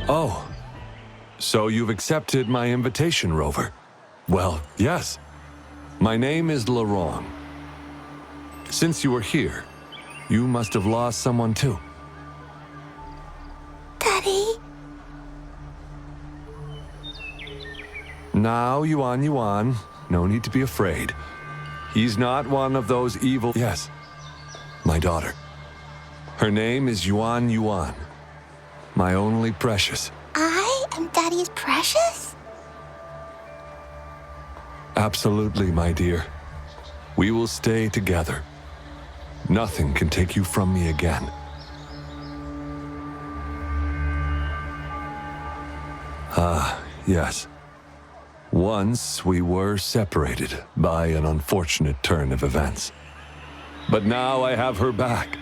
Oh, so you've accepted my invitation, Rover? Well, yes. My name is Laurent. Since you were here, you must have lost someone too. Daddy? Now, Yuan, no need to be afraid. He's not one of those evil... Yes, my daughter. Her name is Yuan, my only precious. I am Daddy's precious? Absolutely, my dear. We will stay together. Nothing can take you from me again. Ah, yes. Once we were separated by an unfortunate turn of events. But now I have her back,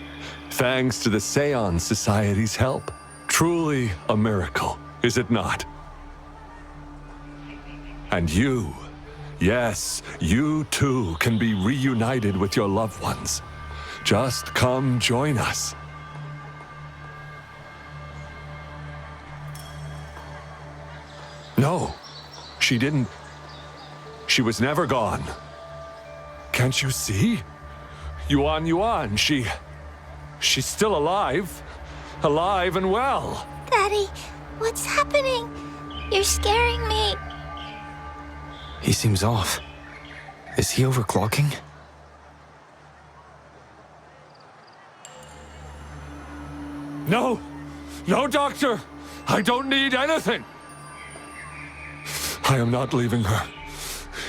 thanks to the Seance Society's help. Truly a miracle, is it not? And you, yes, you too can be reunited with your loved ones. Just come join us. No, she didn't. She was never gone. Can't you see? Yuan, she's still alive. Alive and well. Daddy, what's happening? You're scaring me. He seems off. Is he overclocking? No! No, Doctor! I don't need anything! I am not leaving her.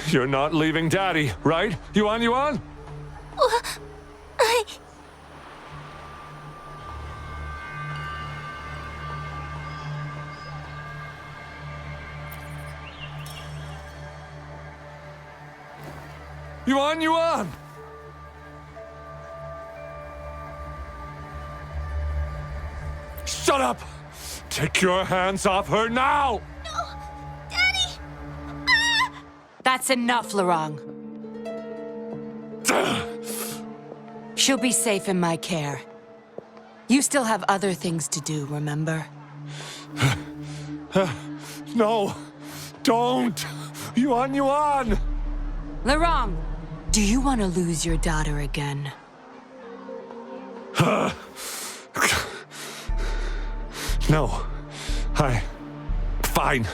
You're not leaving Daddy, right? Yuan? Yuan! Shut up! Take your hands off her now! No! Daddy! That's enough, Laurent. She'll be safe in my care. You still have other things to do, remember? No! Don't! Yuan! Laurent, do you want to lose your daughter again? No. Fine.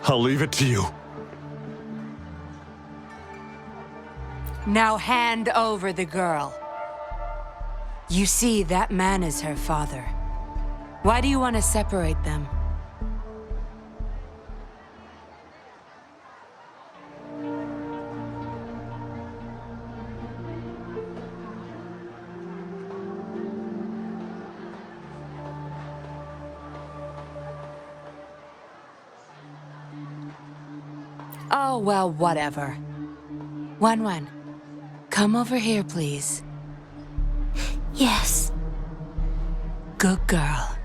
I'll leave it to you. Now hand over the girl. You see, that man is her father. Why do you want to separate them? Oh, well, whatever. Wan, come over here, please. Yes. Good girl.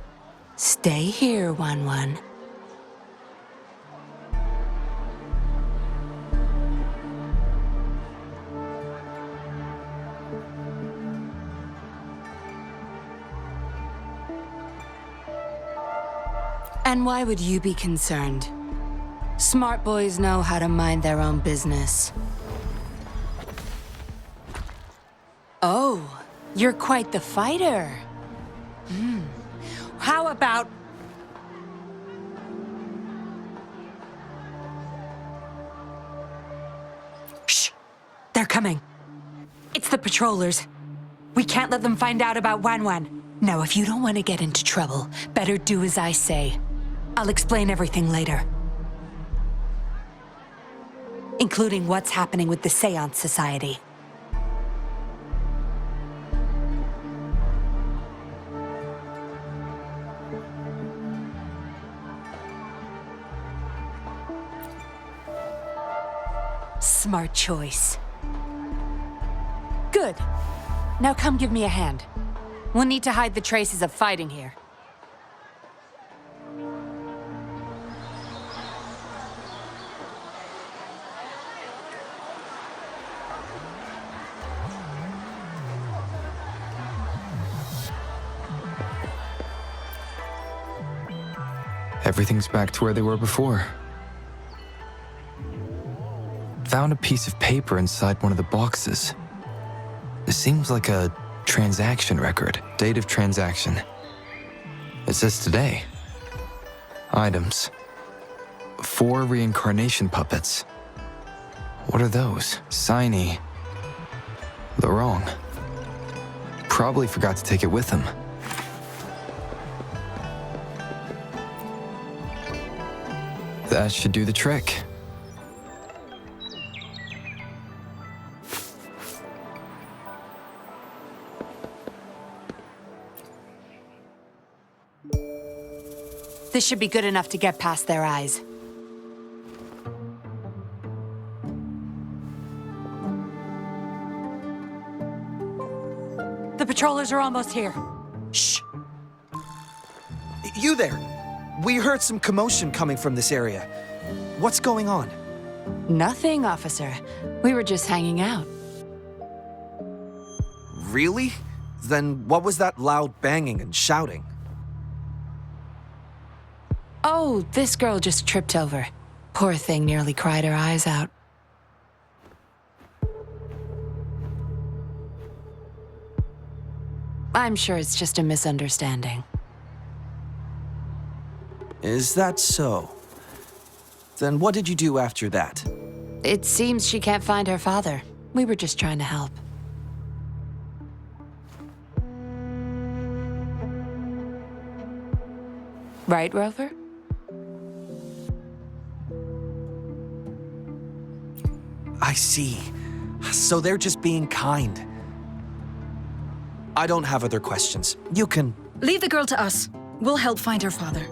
Stay here, Wan. And why would you be concerned? Smart boys know how to mind their own business. Oh, you're quite the fighter. How about... Shh! They're coming. It's the patrollers. We can't let them find out about Wan. Now, if you don't want to get into trouble, better do as I say. I'll explain everything later. Including what's happening with the Seance Society. Smart choice. Good. Now come give me a hand. We'll need to hide the traces of fighting here. Everything's back to where they were before. Found a piece of paper inside one of the boxes. It seems like a transaction record. Date of transaction. It says today. Items. 4 reincarnation puppets. What are those? Signy. Lorong. Probably forgot to take it with him. That should do the trick. This should be good enough to get past their eyes. The patrollers are almost here. Shh. You there! We heard some commotion coming from this area. What's going on? Nothing, officer. We were just hanging out. Really? Then what was that loud banging and shouting? Oh, this girl just tripped over. Poor thing nearly cried her eyes out. I'm sure it's just a misunderstanding. Is that so? Then what did you do after that? It seems she can't find her father. We were just trying to help. Right, Rover? I see. So they're just being kind. I don't have other questions. You can... Leave the girl to us. We'll help find her father.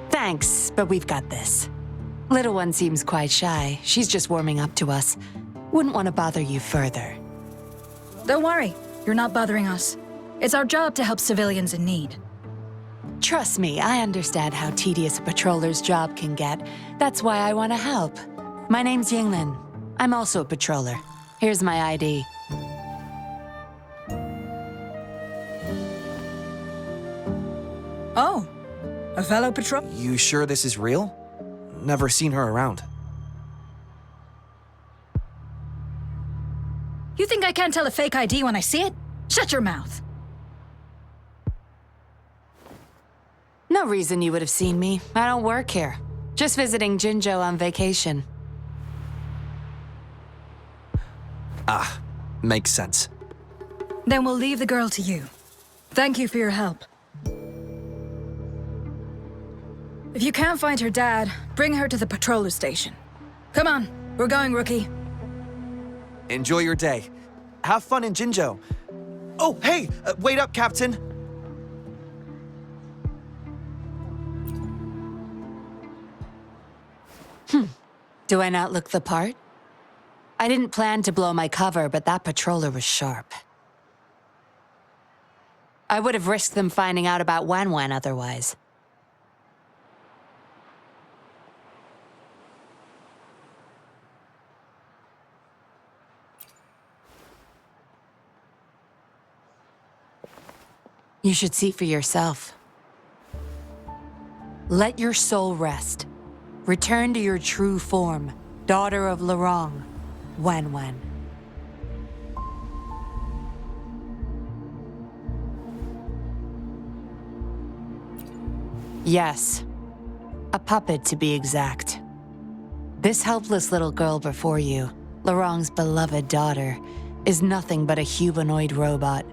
Thanks, but we've got this. Little one seems quite shy. She's just warming up to us. Wouldn't want to bother you further. Don't worry. You're not bothering us. It's our job to help civilians in need. Trust me, I understand how tedious a patroller's job can get. That's why I want to help. My name's Yinlin. I'm also a patroller. Here's my ID. Oh, a fellow patrol? You sure this is real? Never seen her around. You think I can't tell a fake ID when I see it? Shut your mouth. No reason you would have seen me. I don't work here. Just visiting Jinzhou on vacation. Ah, makes sense. Then we'll leave the girl to you. Thank you for your help. If you can't find her dad, bring her to the patroller station. Come on, we're going, rookie. Enjoy your day. Have fun in Jinzhou. Oh, hey! Wait up, Captain! Do I not look the part? I didn't plan to blow my cover, but that patroller was sharp. I would have risked them finding out about Wan otherwise. You should see for yourself. Let your soul rest. Return to your true form, daughter of Lorong, Wan. Yes, a puppet to be exact. This helpless little girl before you, Lorong's beloved daughter, is nothing but a humanoid robot.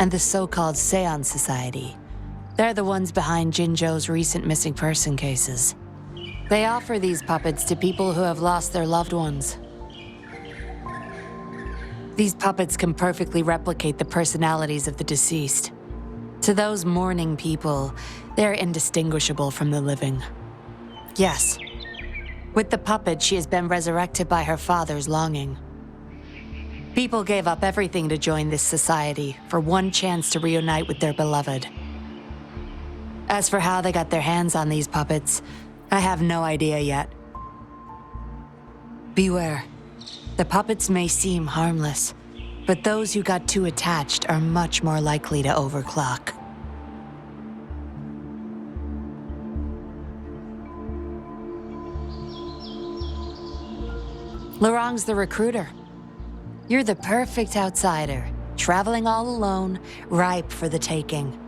And the so-called Seance Society. They're the ones behind Jinzhou's recent missing person cases. They offer these puppets to people who have lost their loved ones. These puppets can perfectly replicate the personalities of the deceased. To those mourning people, they're indistinguishable from the living. Yes, with the puppet, she has been resurrected by her father's longing. People gave up everything to join this society for one chance to reunite with their beloved. As for how they got their hands on these puppets, I have no idea yet. Beware. The puppets may seem harmless, but those who got too attached are much more likely to overclock. Lorang's the recruiter. You're the perfect outsider, traveling all alone, ripe for the taking.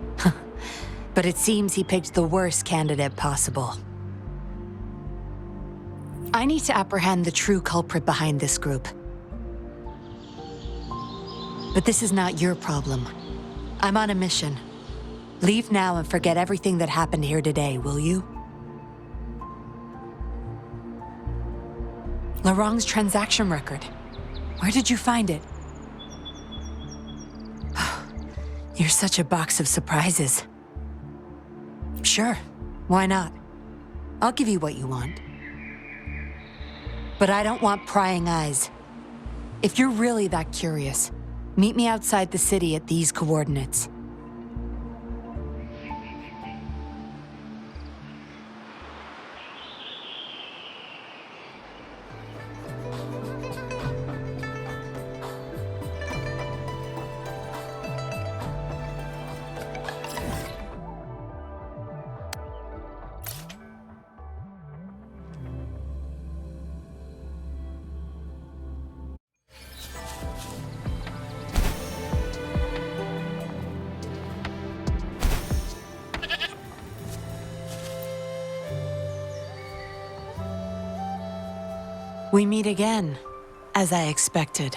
But it seems he picked the worst candidate possible. I need to apprehend the true culprit behind this group. But this is not your problem. I'm on a mission. Leave now and forget everything that happened here today, will you? Lorang's transaction record. Where did you find it? You're such a box of surprises. Sure, why not? I'll give you what you want. But I don't want prying eyes. If you're really that curious, meet me outside the city at these coordinates. We meet again, as I expected.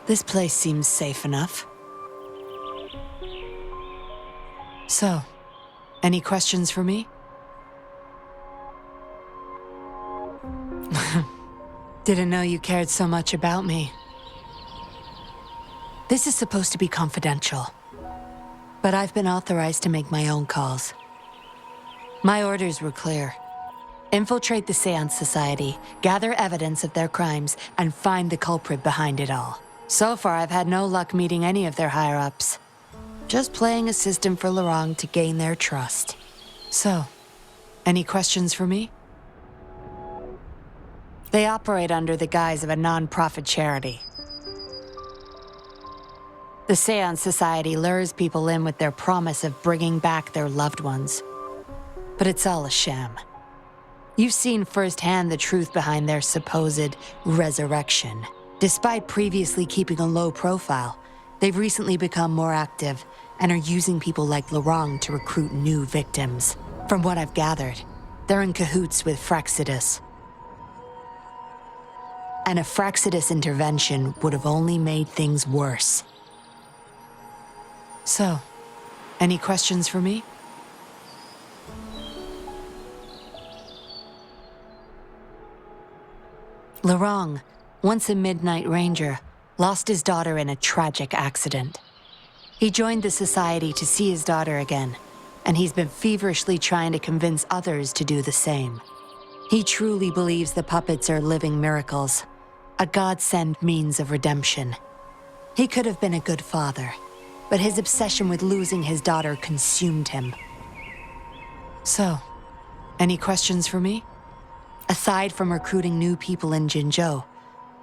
This place seems safe enough. So, any questions for me? Didn't know you cared so much about me. This is supposed to be confidential, but I've been authorized to make my own calls. My orders were clear. Infiltrate the Seance Society, gather evidence of their crimes, and find the culprit behind it all. So far, I've had no luck meeting any of their higher-ups. Just playing a system for Lorang to gain their trust. So, any questions for me? They operate under the guise of a non-profit charity. The Seance Society lures people in with their promise of bringing back their loved ones. But it's all a sham. You've seen firsthand the truth behind their supposed resurrection. Despite previously keeping a low profile, they've recently become more active and are using people like Lorang to recruit new victims. From what I've gathered, they're in cahoots with Fraxidus. And a Fraxidus intervention would have only made things worse. So, any questions for me? Lorang, once a Midnight Ranger, lost his daughter in a tragic accident. He joined the Society to see his daughter again, and he's been feverishly trying to convince others to do the same. He truly believes the puppets are living miracles, a godsend means of redemption. He could have been a good father, but his obsession with losing his daughter consumed him. So, any questions for me? Aside from recruiting new people in Jinzhou,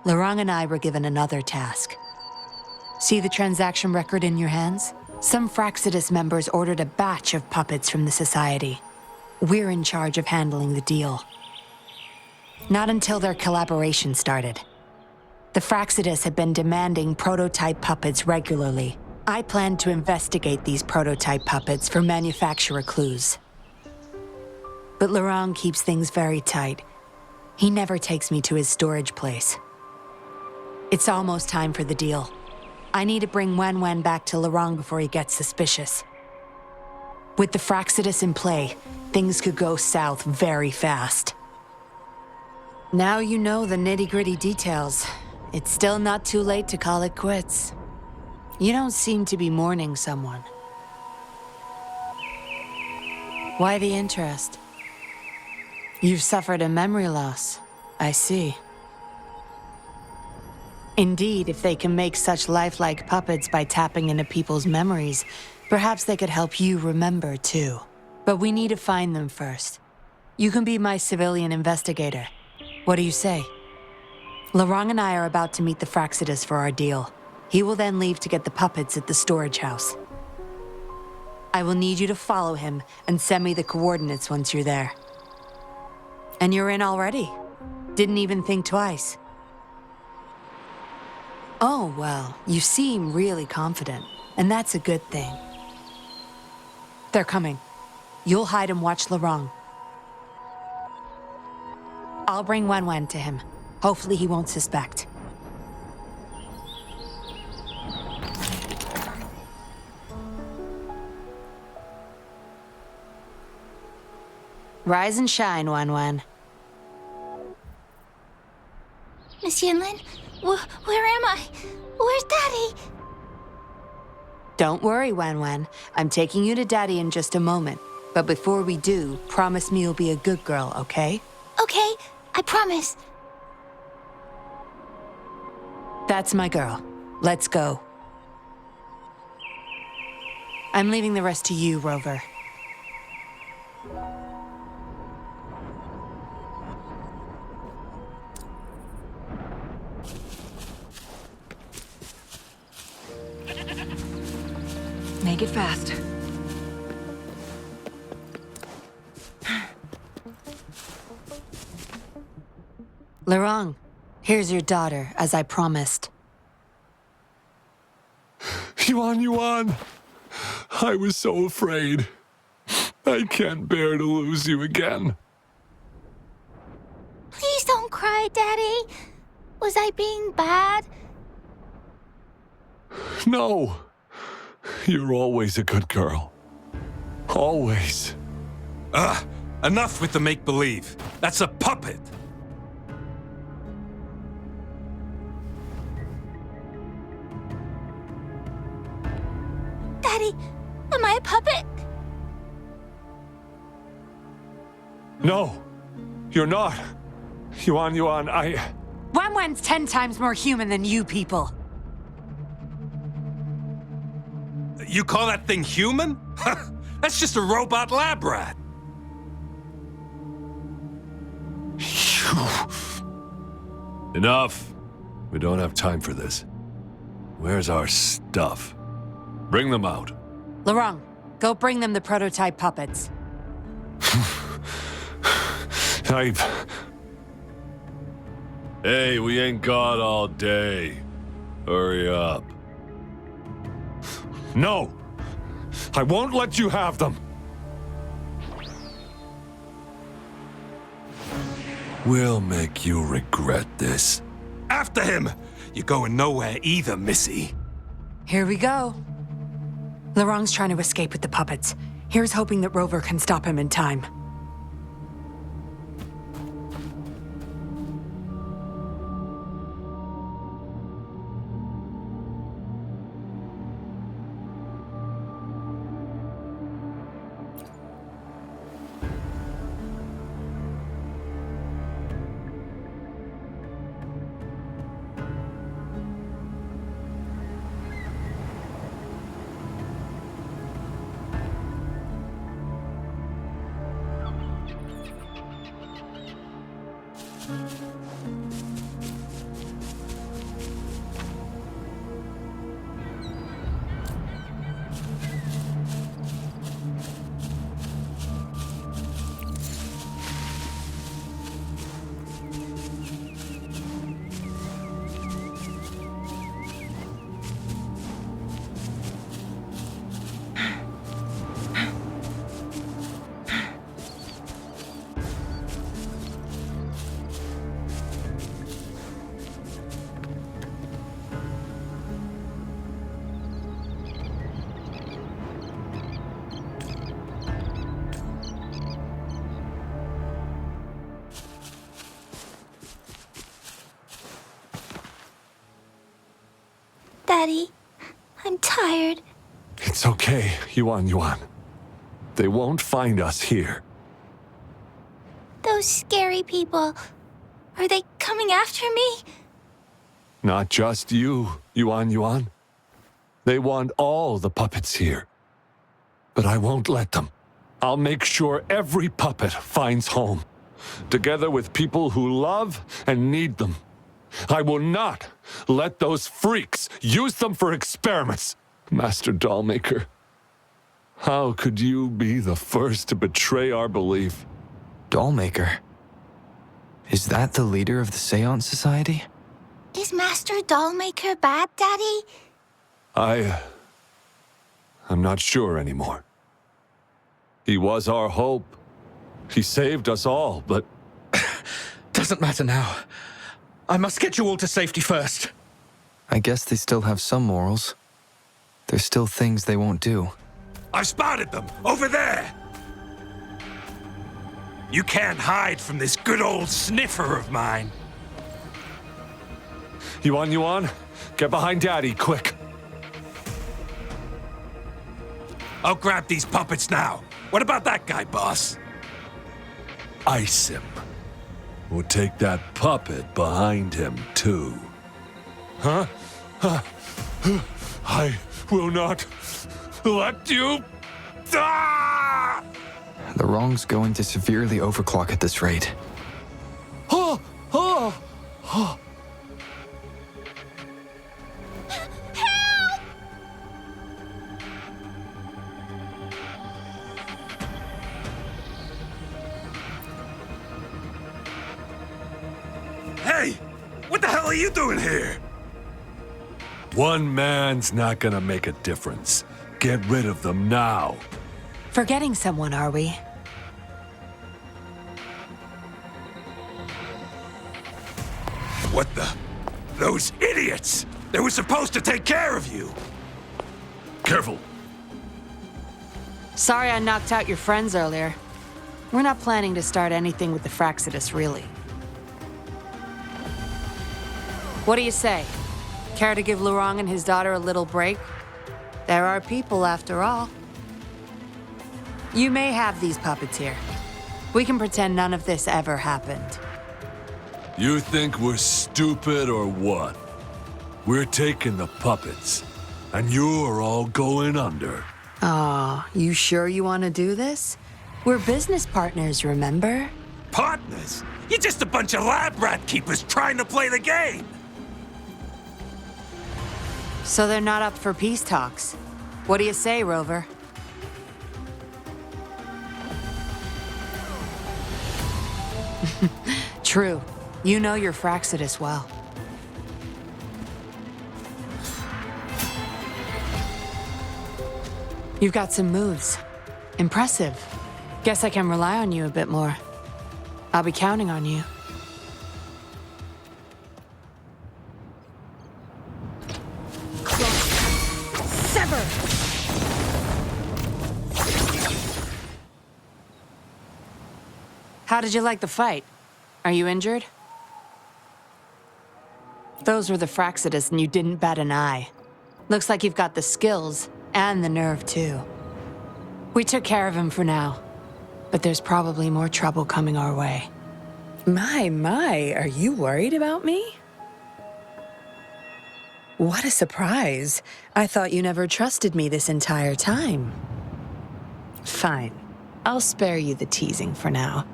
Lorang and I were given another task. See the transaction record in your hands? Some Fraxidus members ordered a batch of puppets from the Society. We're in charge of handling the deal. Not until their collaboration started. The Fraxidus had been demanding prototype puppets regularly. I planned to investigate these prototype puppets for manufacturer clues. But Lorang keeps things very tight. He never takes me to his storage place. It's almost time for the deal. I need to bring Wen back to Lorang before he gets suspicious. With the Fraxidus in play, things could go south very fast. Now you know the nitty-gritty details. It's still not too late to call it quits. You don't seem to be mourning someone. Why the interest? You've suffered a memory loss, I see. Indeed, if they can make such lifelike puppets by tapping into people's memories, perhaps they could help you remember too. But we need to find them first. You can be my civilian investigator. What do you say? Laurent and I are about to meet the Fraxidus for our deal. He will then leave to get the puppets at the storage house. I will need you to follow him and send me the coordinates once you're there. And you're in already. Didn't even think twice. Oh, well, you seem really confident, and that's a good thing. They're coming. You'll hide and watch Laurent. I'll bring Wen to him. Hopefully he won't suspect. Rise and shine, Wen. Miss Yinlin, where am I? Where's Daddy? Don't worry, Wen. I'm taking you to Daddy in just a moment. But before we do, promise me you'll be a good girl, okay? Okay, I promise. That's my girl. Let's go. I'm leaving the rest to you, Rover. Make it fast. Laurent, here's your daughter, as I promised. Yuan. I was so afraid. I can't bear to lose you again. Please don't cry, Daddy. Was I being bad? No. You're always a good girl. Always. Enough with the make-believe. That's a puppet. Daddy, am I a puppet? No, you're not. Yuan, Wen's 10 times more human than you people. You call that thing human? That's just a robot lab rat. Enough. We don't have time for this. Where's our stuff? Bring them out. Laurent, go bring them the prototype puppets. Hey, we ain't got all day. Hurry up. No! I won't let you have them! We'll make you regret this. After him! You're going nowhere either, Missy. Here we go. Laurent's trying to escape with the puppets. Here's hoping that Rover can stop him in time. Daddy, I'm tired. It's okay, Yuan. They won't find us here. Those scary people, are they coming after me? Not just you, Yuan. They want all the puppets here. But I won't let them. I'll make sure every puppet finds home. together with people who love and need them. I will not let those freaks use them for experiments. Master Dollmaker, how could you be the first to betray our belief? Dollmaker? Is that the leader of the Seance Society? Is Master Dollmaker bad, Daddy? I'm not sure anymore. He was our hope. He saved us all, but... Doesn't matter now. I must get you all to safety first. I guess they still have some morals. There's still things they won't do. I spotted them! Over there! You can't hide from this good old sniffer of mine. Yuan, get behind Daddy, quick. I'll grab these puppets now. What about that guy, boss? Ice him. We'll take that puppet behind him, too. Huh? I will not let you... Ah! The wrong's going to severely overclock at this rate. Hey! What the hell are you doing here? One man's not gonna make a difference. Get rid of them now. Forgetting someone, are we? What the? Those idiots! They were supposed to take care of you! Careful. Sorry I knocked out your friends earlier. We're not planning to start anything with the Fraxidus, really. What do you say? Care to give Lurong and his daughter a little break? There are people, after all. You may have these puppets here. We can pretend none of this ever happened. You think we're stupid or what? We're taking the puppets, and you're all going under. Aw, you sure you want to do this? We're business partners, remember? Partners? You're just a bunch of lab rat keepers trying to play the game! So they're not up for peace talks. What do you say, Rover? True. You know your Fraxidus well. You've got some moves. Impressive. Guess I can rely on you a bit more. I'll be counting on you. Sever! How did you like the fight? Are you injured? Those were the Fraxidus and you didn't bat an eye. Looks like you've got the skills and the nerve too. We took care of him for now, but there's probably more trouble coming our way. My, are you worried about me? What a surprise. I thought you never trusted me this entire time. Fine. I'll spare you the teasing for now.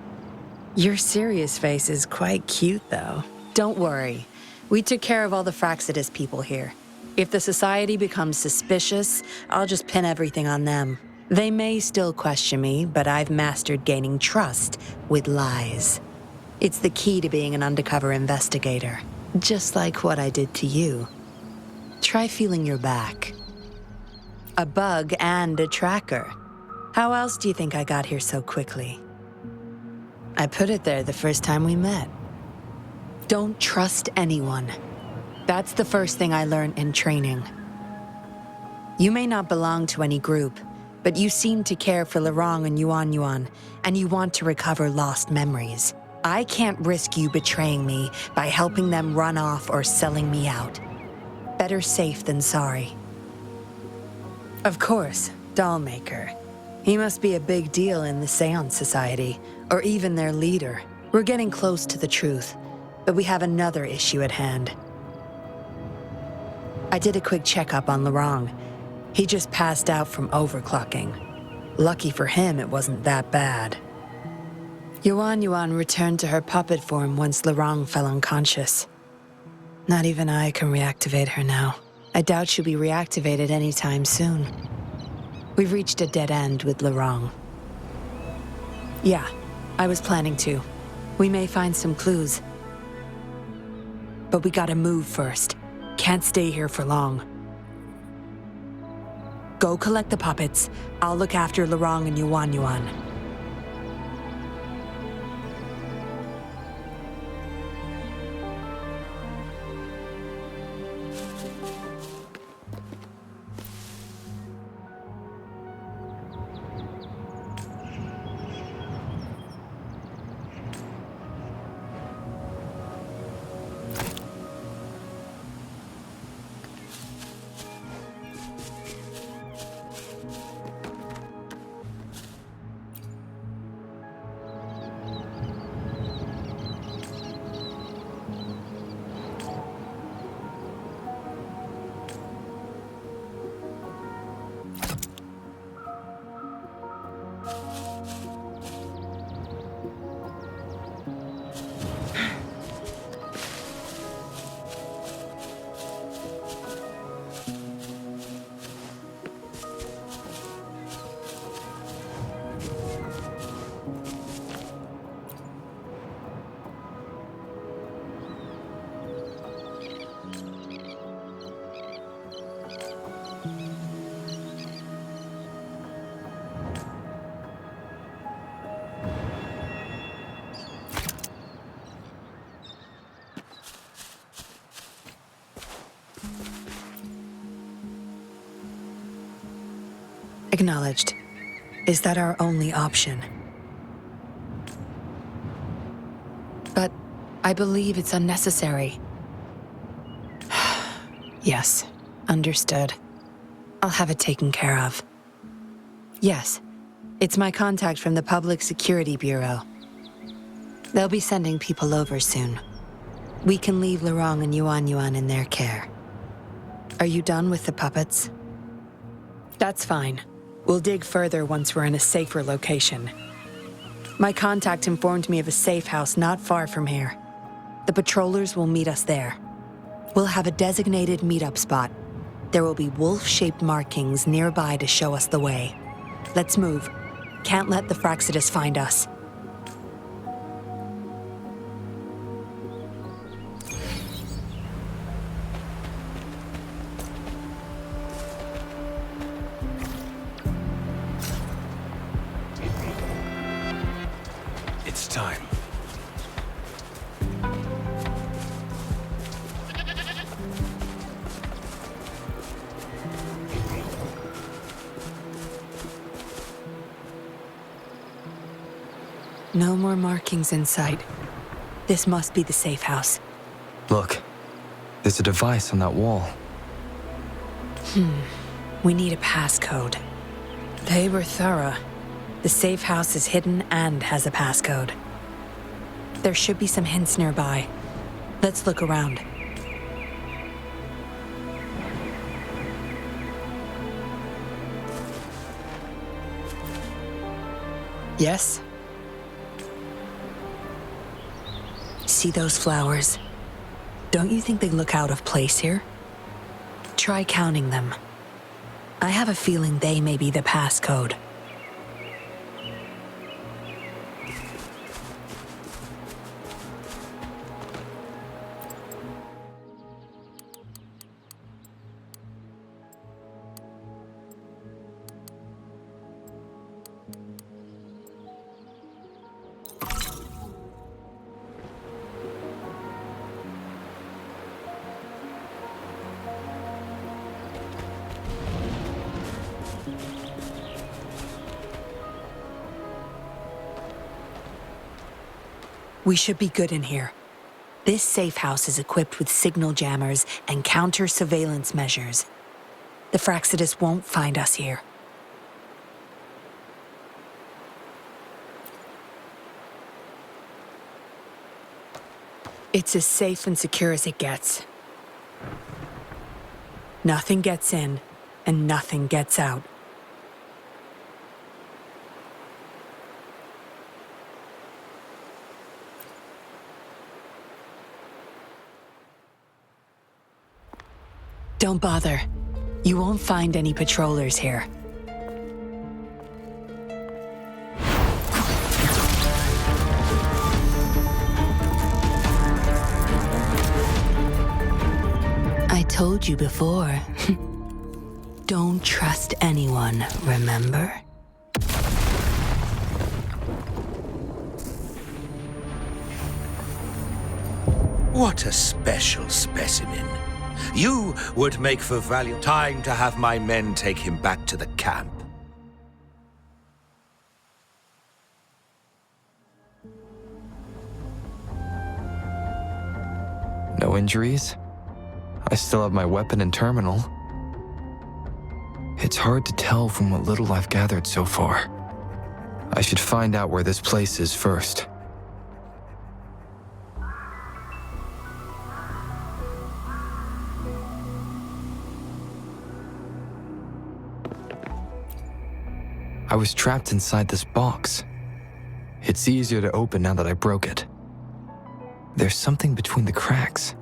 Your serious face is quite cute, though. Don't worry. We took care of all the Fraxidus people here. If the Society becomes suspicious, I'll just pin everything on them. They may still question me, but I've mastered gaining trust with lies. It's the key to being an undercover investigator, just like what I did to you. Try feeling your back. A bug and a tracker. How else do you think I got here so quickly? I put it there the first time we met. Don't trust anyone. That's the first thing I learned in training. You may not belong to any group, but you seem to care for Lurong and Yuan, and you want to recover lost memories. I can't risk you betraying me by helping them run off or selling me out. Better safe than sorry. Of course, Dollmaker. He must be a big deal in the Seance Society, or even their leader. We're getting close to the truth, but we have another issue at hand. I did a quick checkup on Lurong. He just passed out from overclocking. Lucky for him, it wasn't that bad. Yuan Yuan returned to her puppet form once Lorang fell unconscious. Not even I can reactivate her now. I doubt she'll be reactivated anytime soon. We've reached a dead end with Lorang. Yeah, I was planning to. We may find some clues. But we gotta move first. Can't stay here for long. Go collect the puppets. I'll look after Lorang and Yuan Yuan. Acknowledged. Is that our only option? But I believe it's unnecessary. Yes, understood. I'll have it taken care of. Yes, it's my contact from the Public Security Bureau. They'll be sending people over soon. We can leave Lorang and Yuan Yuan in their care. Are you done with the puppets? That's fine. We'll dig further once we're in a safer location. My contact informed me of a safe house not far from here. The patrollers will meet us there. We'll have a designated meetup spot. There will be wolf-shaped markings nearby to show us the way. Let's move. Can't let the Fraxidus find us. It's time. No more markings in sight. This must be the safe house. Look, there's a device on that wall. We need a passcode. They were thorough. The safe house is hidden and has a passcode. There should be some hints nearby. Let's look around. Yes? See those flowers? Don't you think they look out of place here? Try counting them. I have a feeling they may be the passcode. We should be good in here. This safe house is equipped with signal jammers and counter-surveillance measures. The Fraxidus won't find us here. It's as safe and secure as it gets. Nothing gets in, and nothing gets out. Don't bother. You won't find any patrollers here. I told you before. Don't trust anyone, remember? What a special specimen. You would make for value. Time to have my men take him back to the camp. No injuries? I still have my weapon and terminal. It's hard to tell from what little I've gathered so far. I should find out where this place is first. I was trapped inside this box. It's easier to open now that I broke it. There's something between the cracks.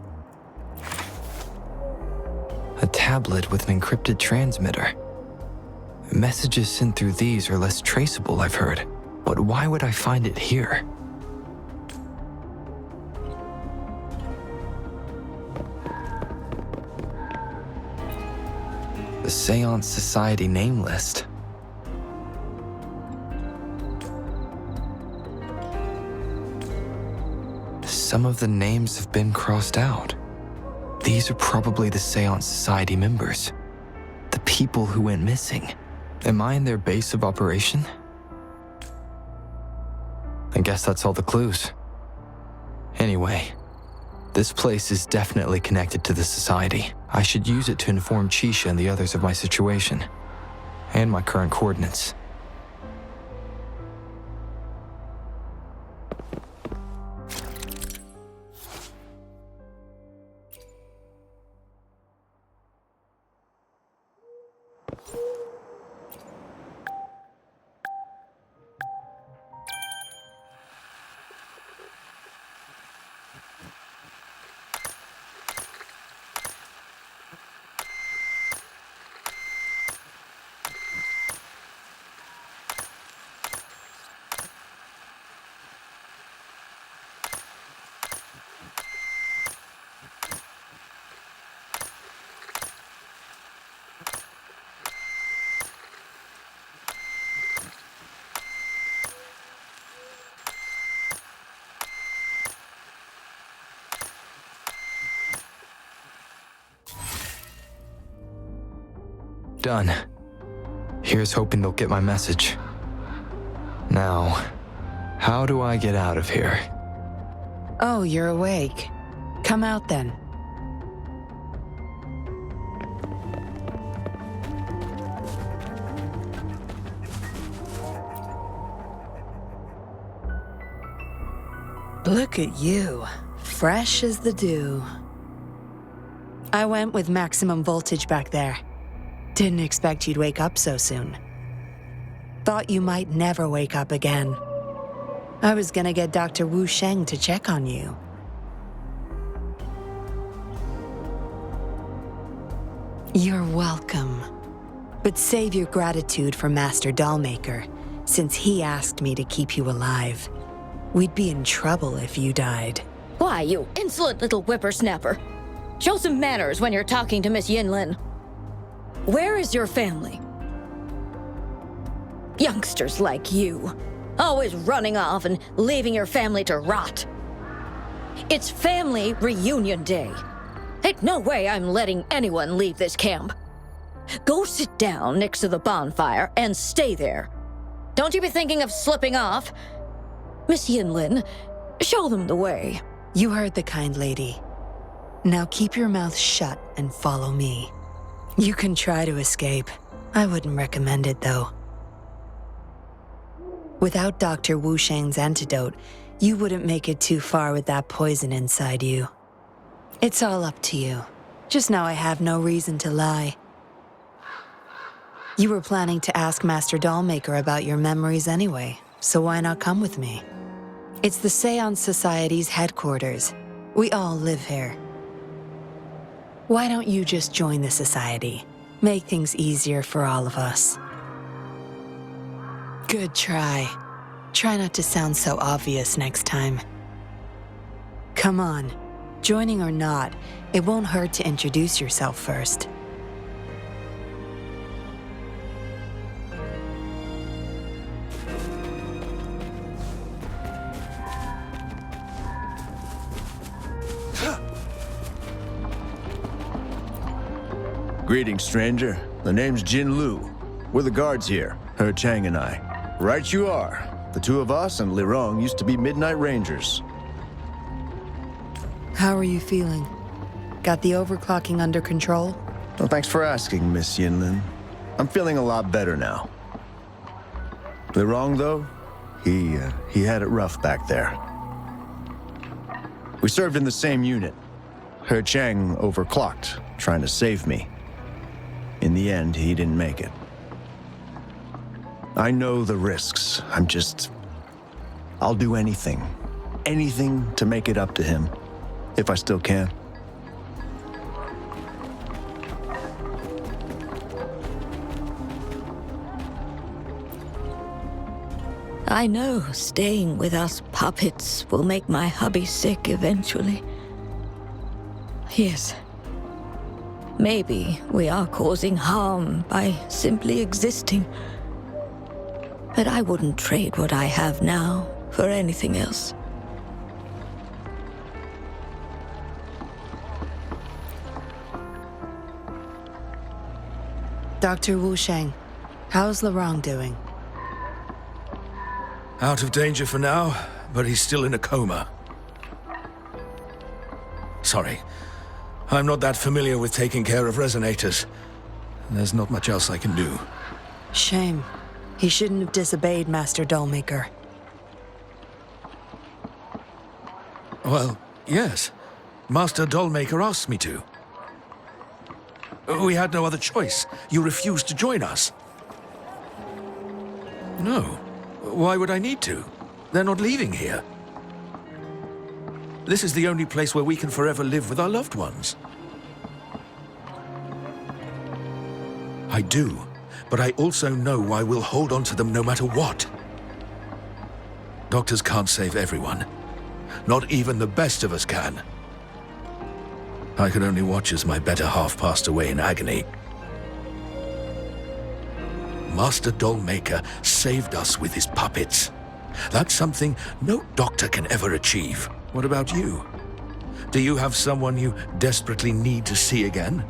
A tablet with an encrypted transmitter. Messages sent through these are less traceable, I've heard. But why would I find it here? The Seance Society name list. Some of the names have been crossed out. These are probably the Seance Society members. The people who went missing. Am I in their base of operation? I guess that's all the clues. Anyway, this place is definitely connected to the Society. I should use it to inform Chisha and the others of my situation. And my current coordinates. Done. Here's hoping they'll get my message. Now, how do I get out of here? Oh, you're awake. Come out then. Look at you, fresh as the dew. I went with maximum voltage back there. Didn't expect you'd wake up so soon. Thought you might never wake up again. I was gonna get Dr. Wu Sheng to check on you. You're welcome. But save your gratitude for Master Dollmaker, since he asked me to keep you alive. We'd be in trouble if you died. Why, you insolent little whippersnapper. Show some manners when you're talking to Miss Yinlin. Where is your family? Youngsters like you, always running off and leaving your family to rot. It's family reunion day. Ain't no way I'm letting anyone leave this camp. Go sit down next to the bonfire and stay there. Don't you be thinking of slipping off. Miss Yinlin, show them the way. You heard the kind lady. Now keep your mouth shut and follow me. You can try to escape. I wouldn't recommend it, though. Without Dr. Wu Sheng's antidote, you wouldn't make it too far with that poison inside you. It's all up to you. Just now I have no reason to lie. You were planning to ask Master Dollmaker about your memories anyway, so why not come with me? It's the Seance Society's headquarters. We all live here. Why don't you just join the society? Make things easier for all of us. Good try. Try not to sound so obvious next time. Come on. Joining or not, it won't hurt to introduce yourself first. Greetings, stranger. The name's Yinlin. We're the guards here, He Chang and I. Right you are. The two of us and Lirong used to be Midnight Rangers. How are you feeling? Got the overclocking under control? Well, thanks for asking, Miss Yinlin. I'm feeling a lot better now. Lirong, though, he had it rough back there. We served in the same unit. He Chang overclocked, trying to save me. In the end, he didn't make it. I know the risks. I'll do anything. Anything to make it up to him. If I still can. I know staying with us puppets will make my hubby sick eventually. Yes. Maybe we are causing harm by simply existing. But I wouldn't trade what I have now for anything else. Dr. Wu Sheng, how's Lirong doing? Out of danger for now, but he's still in a coma. Sorry. I'm not that familiar with taking care of resonators. There's not much else I can do. Shame. He shouldn't have disobeyed Master Dollmaker. Well, yes. Master Dollmaker asked me to. We had no other choice. You refused to join us. No. Why would I need to? They're not leaving here. This is the only place where we can forever live with our loved ones. I do, but I also know I will hold on to them no matter what. Doctors can't save everyone. Not even the best of us can. I could only watch as my better half passed away in agony. Master Dollmaker saved us with his puppets. That's something no doctor can ever achieve. What about you? Do you have someone you desperately need to see again?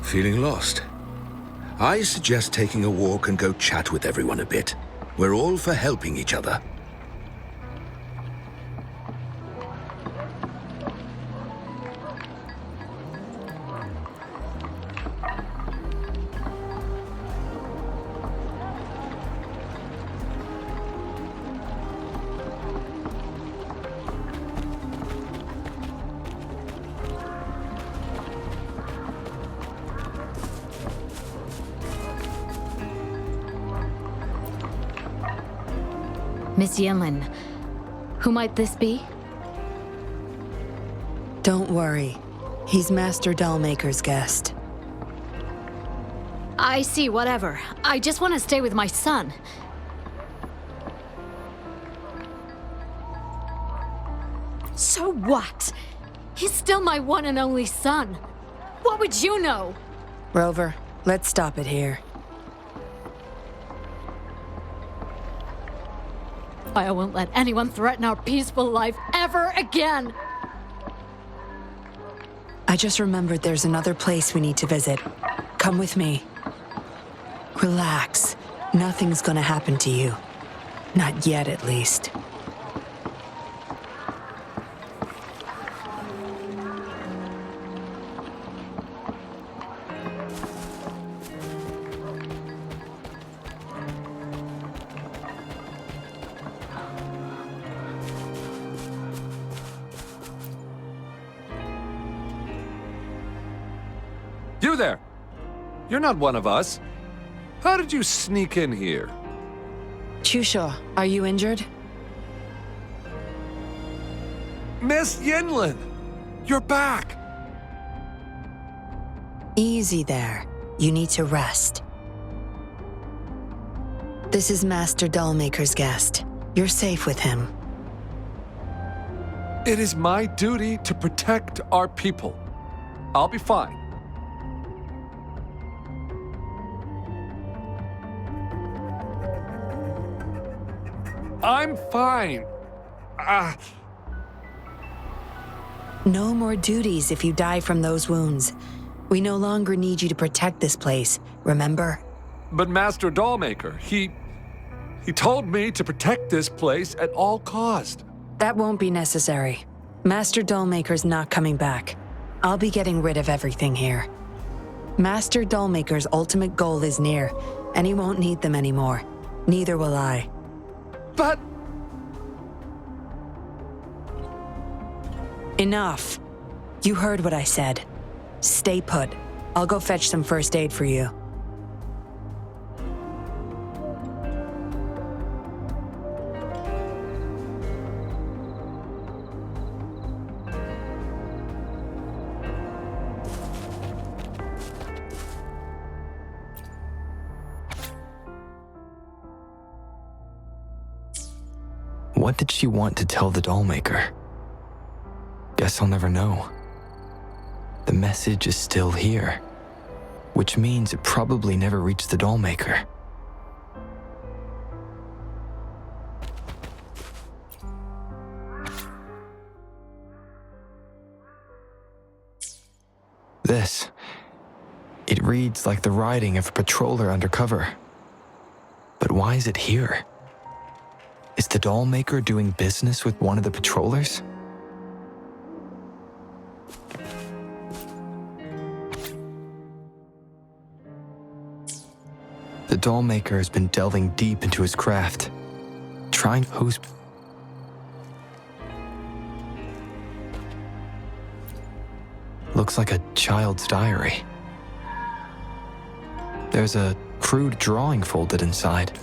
Feeling lost? I suggest taking a walk and go chat with everyone a bit. We're all for helping each other. Miss Yinlin, who might this be? Don't worry. He's Master Dollmaker's guest. I see, whatever. I just want to stay with my son. So what? He's still my one and only son. What would you know? Rover, let's stop it here. I won't let anyone threaten our peaceful life ever again. I just remembered there's another place we need to visit. Come with me. Relax. Nothing's gonna happen to you. Not yet, at least. You there! You're not one of us. How did you sneak in here? Chusha, are you injured? Miss Yinlin! You're back! Easy there. You need to rest. This is Master Dollmaker's guest. You're safe with him. It is my duty to protect our people. I'll be fine. I'm fine. No more duties if you die from those wounds. We no longer need you to protect this place, remember? But Master Dollmaker, he told me to protect this place at all cost. That won't be necessary. Master Dollmaker's not coming back. I'll be getting rid of everything here. Master Dollmaker's ultimate goal is near, and he won't need them anymore. Neither will I. But... Enough. You heard what I said. Stay put. I'll go fetch some first aid for you. What did she want to tell the Dollmaker? Guess I'll never know. The message is still here, which means it probably never reached the Dollmaker. This. It reads like the writing of a patroller undercover. But why is it here? Is the Dollmaker doing business with one of the patrollers? The Dollmaker has been delving deep into his craft, trying who's... Looks like a child's diary. There's a crude drawing folded inside.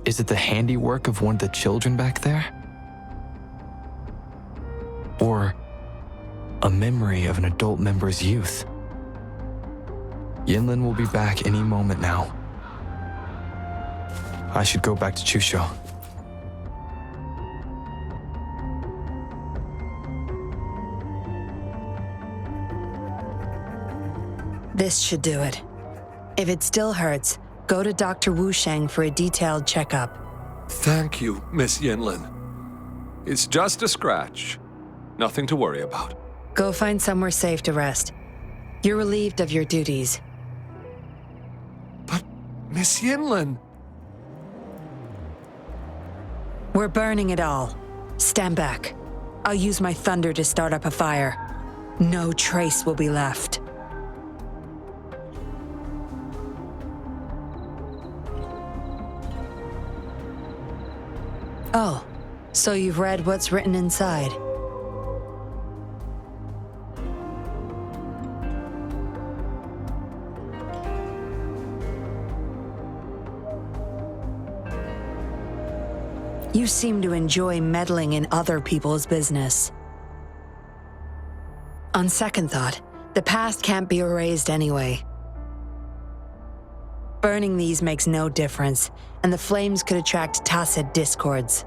Is it the handiwork of one of the children back there? Or a memory of an adult member's youth? Yinlin will be back any moment now. I should go back to Chusho. This should do it. If it still hurts, go to Dr. Wu Sheng for a detailed checkup. Thank you, Miss Yinlin. It's just a scratch. Nothing to worry about. Go find somewhere safe to rest. You're relieved of your duties. But, Miss Yinlin... We're burning it all. Stand back. I'll use my thunder to start up a fire. No trace will be left. Oh, so you've read what's written inside. You seem to enjoy meddling in other people's business. On second thought, the past can't be erased anyway. Burning these makes no difference, and the flames could attract tacit discords.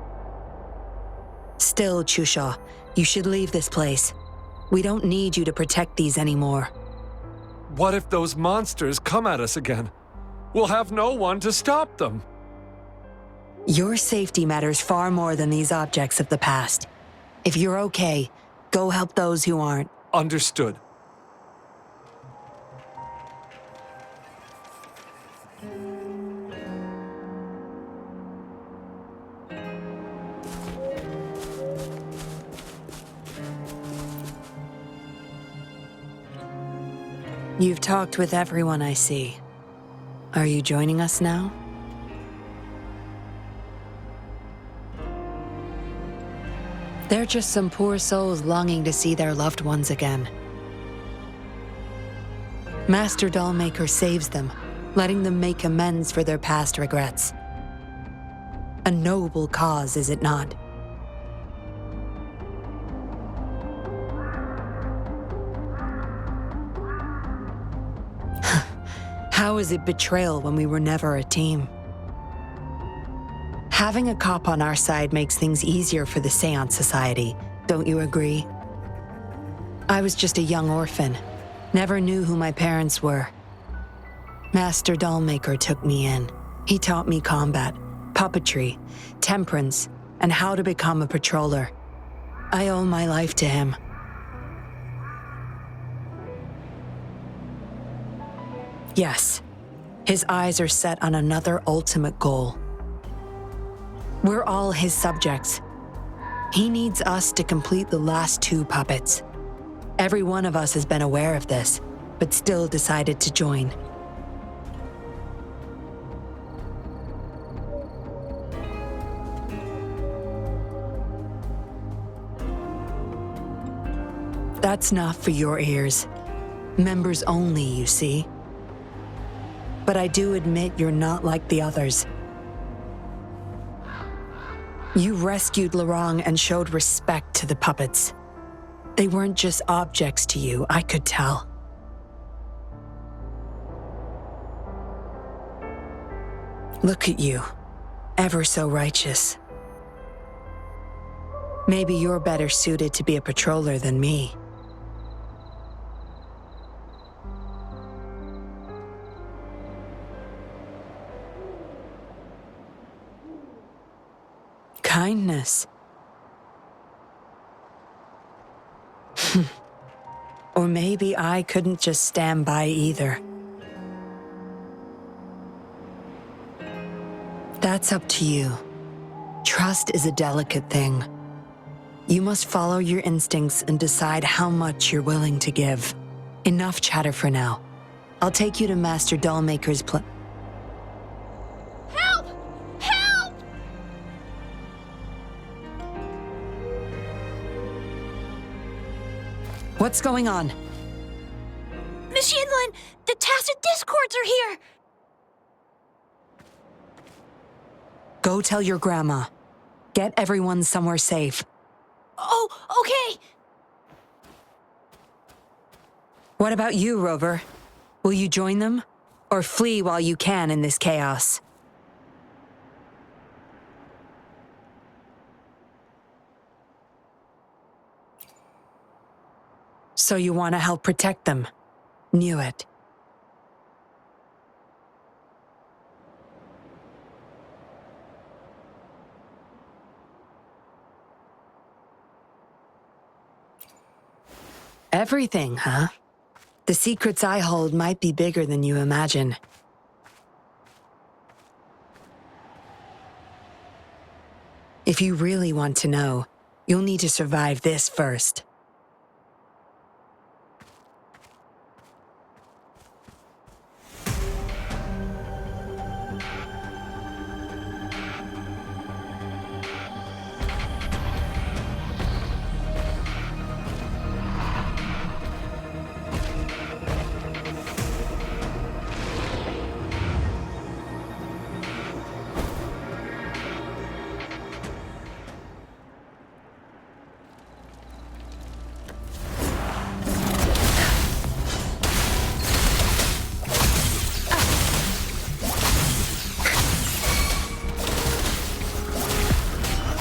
Still, Chusha, you should leave this place. We don't need you to protect these anymore. What if those monsters come at us again? We'll have no one to stop them. Your safety matters far more than these objects of the past. If you're okay, go help those who aren't. Understood. You've talked with everyone I see. Are you joining us now? They're just some poor souls longing to see their loved ones again. Master Dollmaker saves them, letting them make amends for their past regrets. A noble cause, is it not? How is it betrayal when we were never a team? Having a cop on our side makes things easier for the Seance Society, don't you agree? I was just a young orphan, never knew who my parents were. Master Dollmaker took me in. He taught me combat, puppetry, temperance, and how to become a patroller. I owe my life to him. Yes, his eyes are set on another ultimate goal. We're all his subjects. He needs us to complete the last 2 puppets. Every one of us has been aware of this, but still decided to join. That's not for your ears. Members only, you see. But I do admit you're not like the others. You rescued Lorong and showed respect to the puppets. They weren't just objects to you, I could tell. Look at you, ever so righteous. Maybe you're better suited to be a patroller than me. Kindness. Or maybe I couldn't just stand by either. That's up to you. Trust is a delicate thing. You must follow your instincts and decide how much you're willing to give. Enough chatter for now. I'll take you to Master Dollmaker's Help! Help! What's going on? Miss Yinlin, the Tacit Discords are here! Go tell your grandma. Get everyone somewhere safe. Oh, okay! What about you, Rover? Will you join them? Or flee while you can in this chaos? So you want to help protect them? Knew it. Everything, huh? The secrets I hold might be bigger than you imagine. If you really want to know, you'll need to survive this first.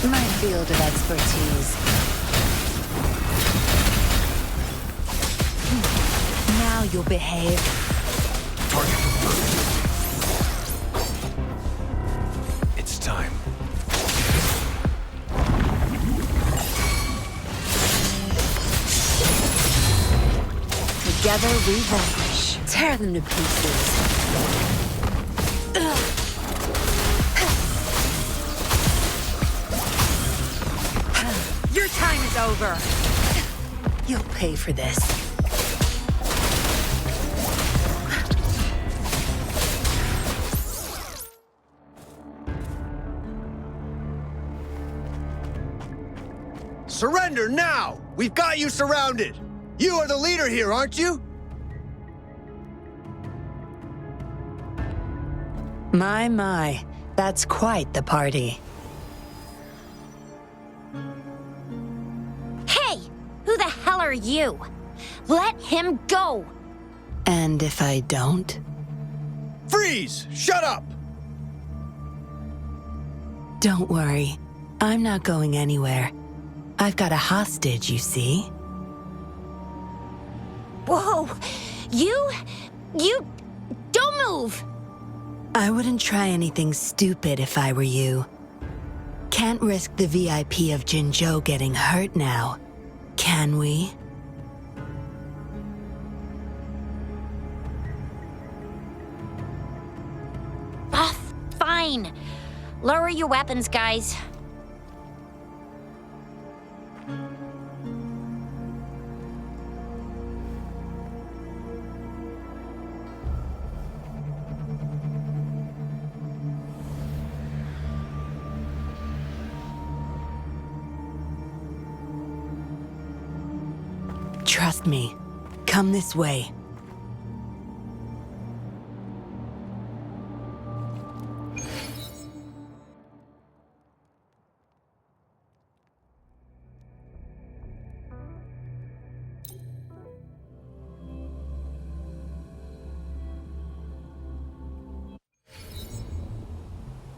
My field of expertise. Now you'll behave. Target confirmed. It's time. Together we vanquish. Tear them to pieces. Your time is over. You'll pay for this. Surrender now! We've got you surrounded! You are the leader here, aren't you? My. That's quite the party. Hey! Who the hell are you? Let him go! And if I don't? Freeze! Shut up! Don't worry. I'm not going anywhere. I've got a hostage, you see? Whoa! You... Don't move! I wouldn't try anything stupid if I were you. Can't risk the VIP of Jinzhou getting hurt now, can we? Fine. Lower your weapons, guys. Trust me. Come this way.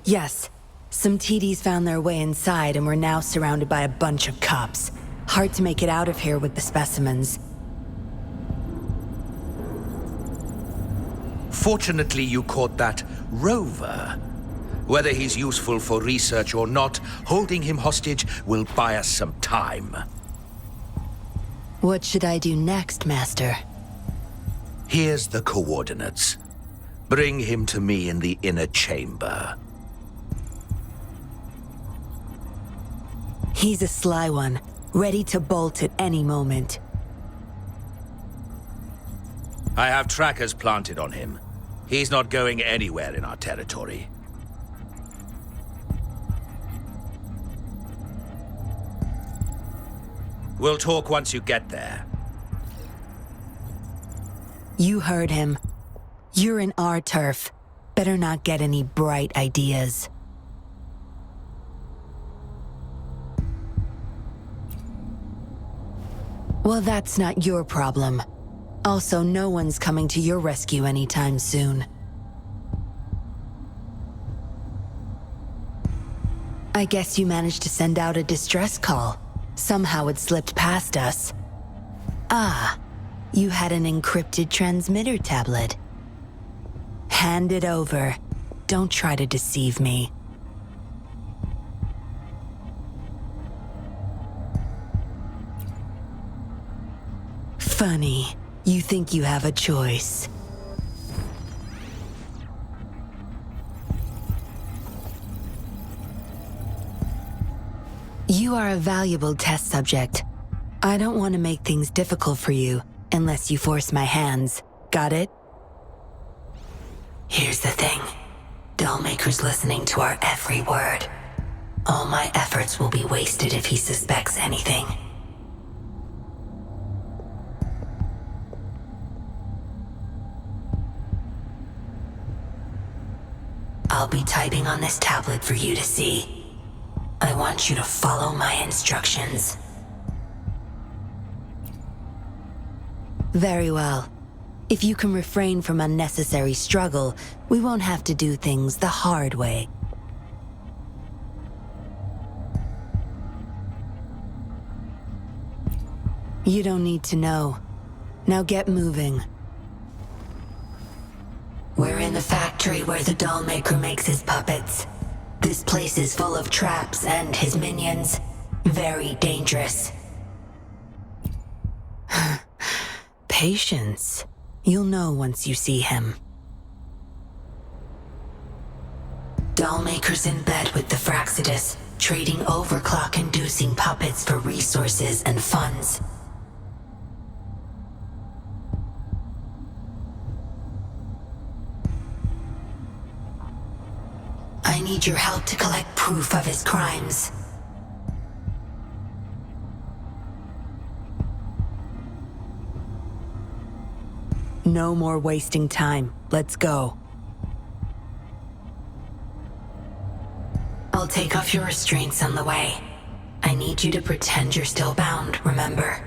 Yes. Some TDs found their way inside and we're now surrounded by a bunch of cops. Hard to make it out of here with the specimens. Fortunately, you caught that rover. Whether he's useful for research or not, holding him hostage will buy us some time. What should I do next, Master? Here's the coordinates. Bring him to me in the inner chamber. He's a sly one, ready to bolt at any moment. I have trackers planted on him. He's not going anywhere in our territory. We'll talk once you get there. You heard him. You're in our turf. Better not get any bright ideas. Well, that's not your problem. Also, no one's coming to your rescue anytime soon. I guess you managed to send out a distress call. Somehow it slipped past us. Ah, you had an encrypted transmitter tablet. Hand it over. Don't try to deceive me. Funny. You think you have a choice. You are a valuable test subject. I don't want to make things difficult for you unless you force my hands. Got it? Here's the thing. Dollmaker's listening to our every word. All my efforts will be wasted if he suspects anything. I'll be typing on this tablet for you to see. I want you to follow my instructions. Very well. If you can refrain from unnecessary struggle, we won't have to do things the hard way. You don't need to know. Now get moving. We're in the factory where the dollmaker makes his puppets. This place is full of traps and his minions. Very dangerous. Patience. You'll know once you see him. Dollmaker's in bed with the Fraxidus, trading overclock-inducing puppets for resources and funds. I need your help to collect proof of his crimes. No more wasting time. Let's go. I'll take off your restraints on the way. I need you to pretend you're still bound, remember?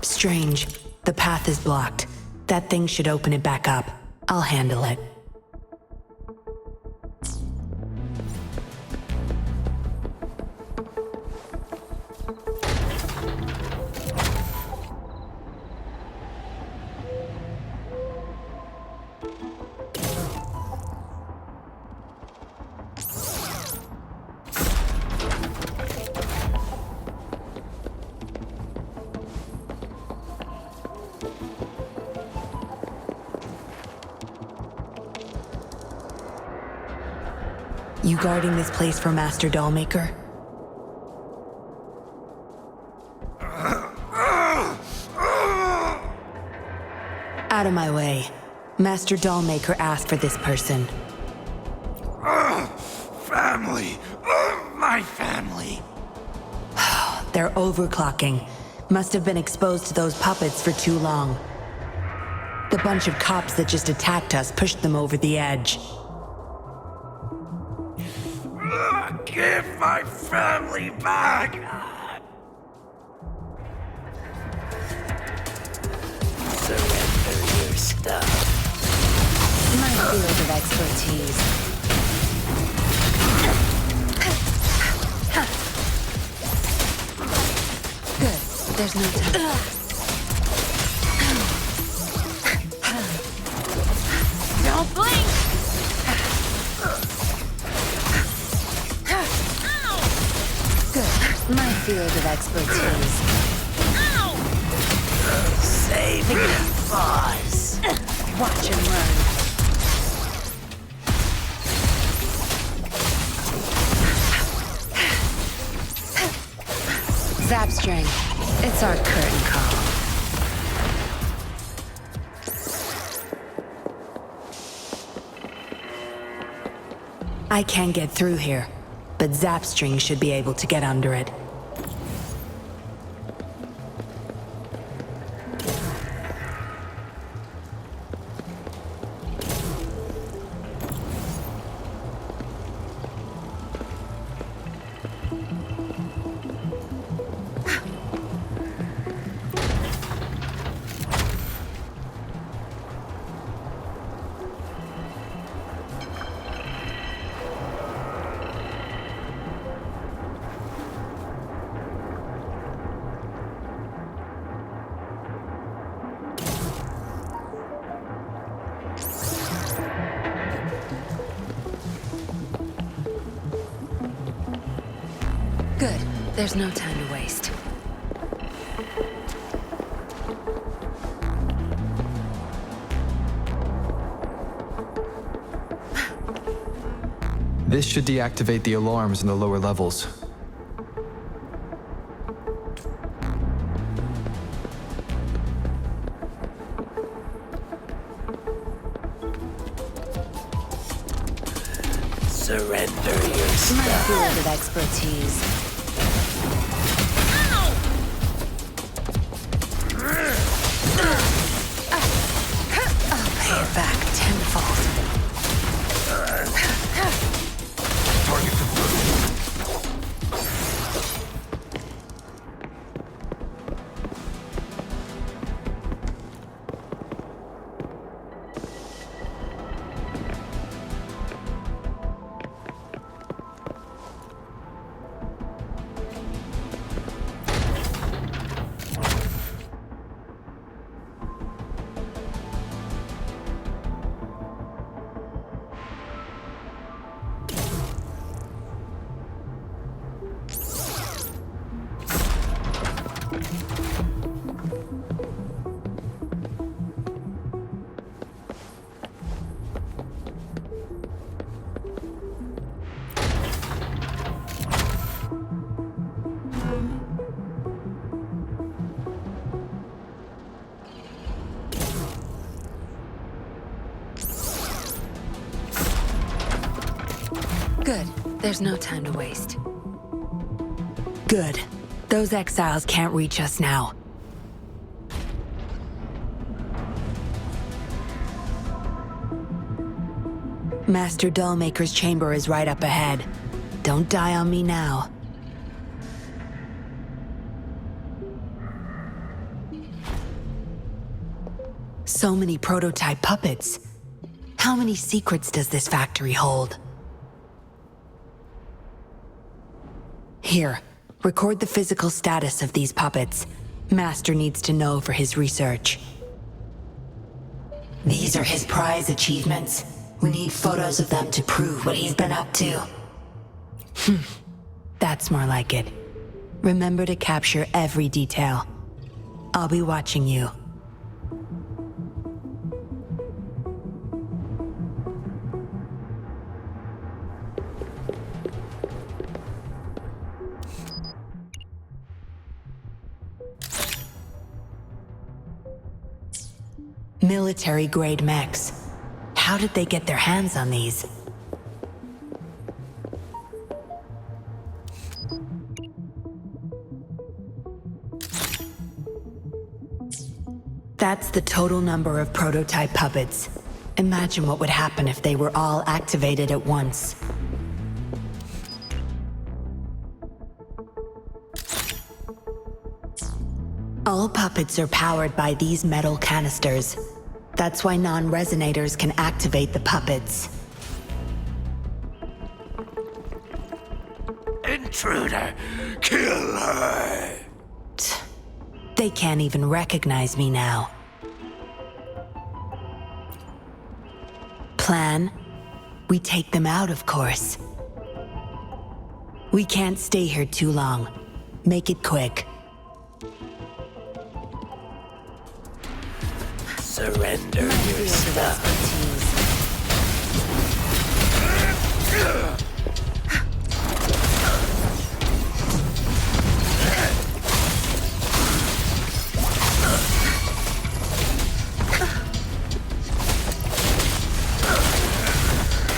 Strange. The path is blocked. That thing should open it back up. I'll handle it. You guarding this place for Master Dollmaker? Out of my way. Master Dollmaker asked for this person. Family! My family! They're overclocking. Must have been exposed to those puppets for too long. The bunch of cops that just attacked us pushed them over the edge. Give my family back! Surrender your stuff. My field of expertise. Good. There's no time. Don't blink! My field of expertise. Ow! Saving the boss. Watch and learn. Zapstring. It's our curtain call. I can't get through here, but Zapstring should be able to get under it. Good. There's no time to waste. This should deactivate the alarms in the lower levels. Surrender your stuff. My field of expertise. I'll pay it back tenfold. Target confirmed. Good. There's no time to waste. Good. Those exiles can't reach us now. Master Dollmaker's chamber is right up ahead. Don't die on me now. So many prototype puppets. How many secrets does this factory hold? Here, record the physical status of these puppets. Master needs to know for his research. These are his prize achievements. We need photos of them to prove what he's been up to. That's more like it. Remember to capture every detail. I'll be watching you. Military-grade mechs. How did they get their hands on these? That's the total number of prototype puppets. Imagine what would happen if they were all activated at once. All puppets are powered by these metal canisters. That's why non-resonators can activate the puppets. Intruder! Kill her! They can't even recognize me now. Plan? We take them out, of course. We can't stay here too long. Make it quick. Surrender your stuff.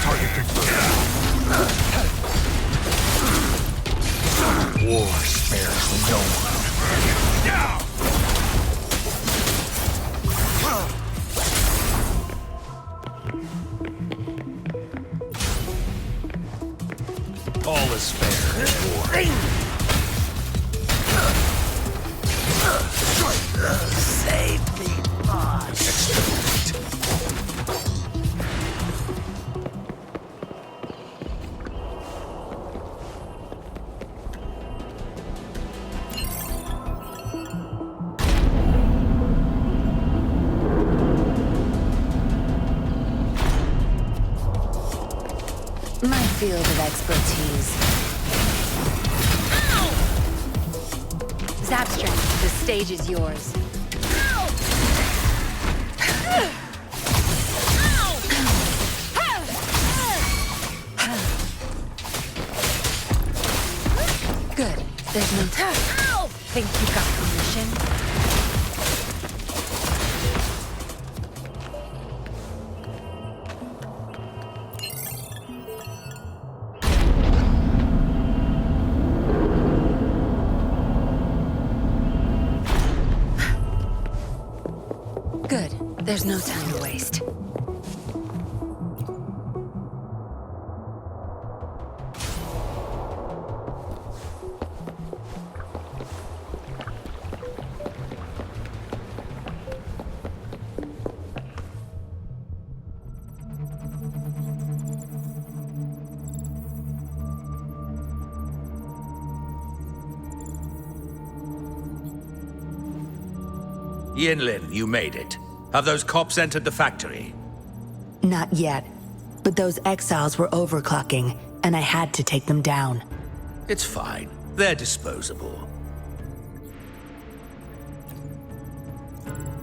Target confirmed. War spares no one. Now! All is fair in war. Save me, boss. Exterminate. My field of expertise. Zapstrand, the stage is yours. Good. There's no time. Think you got permission? Good. There's no time to waste. Yinlin, you made it. Have those cops entered the factory? Not yet. But those exiles were overclocking, and I had to take them down. It's fine. They're disposable.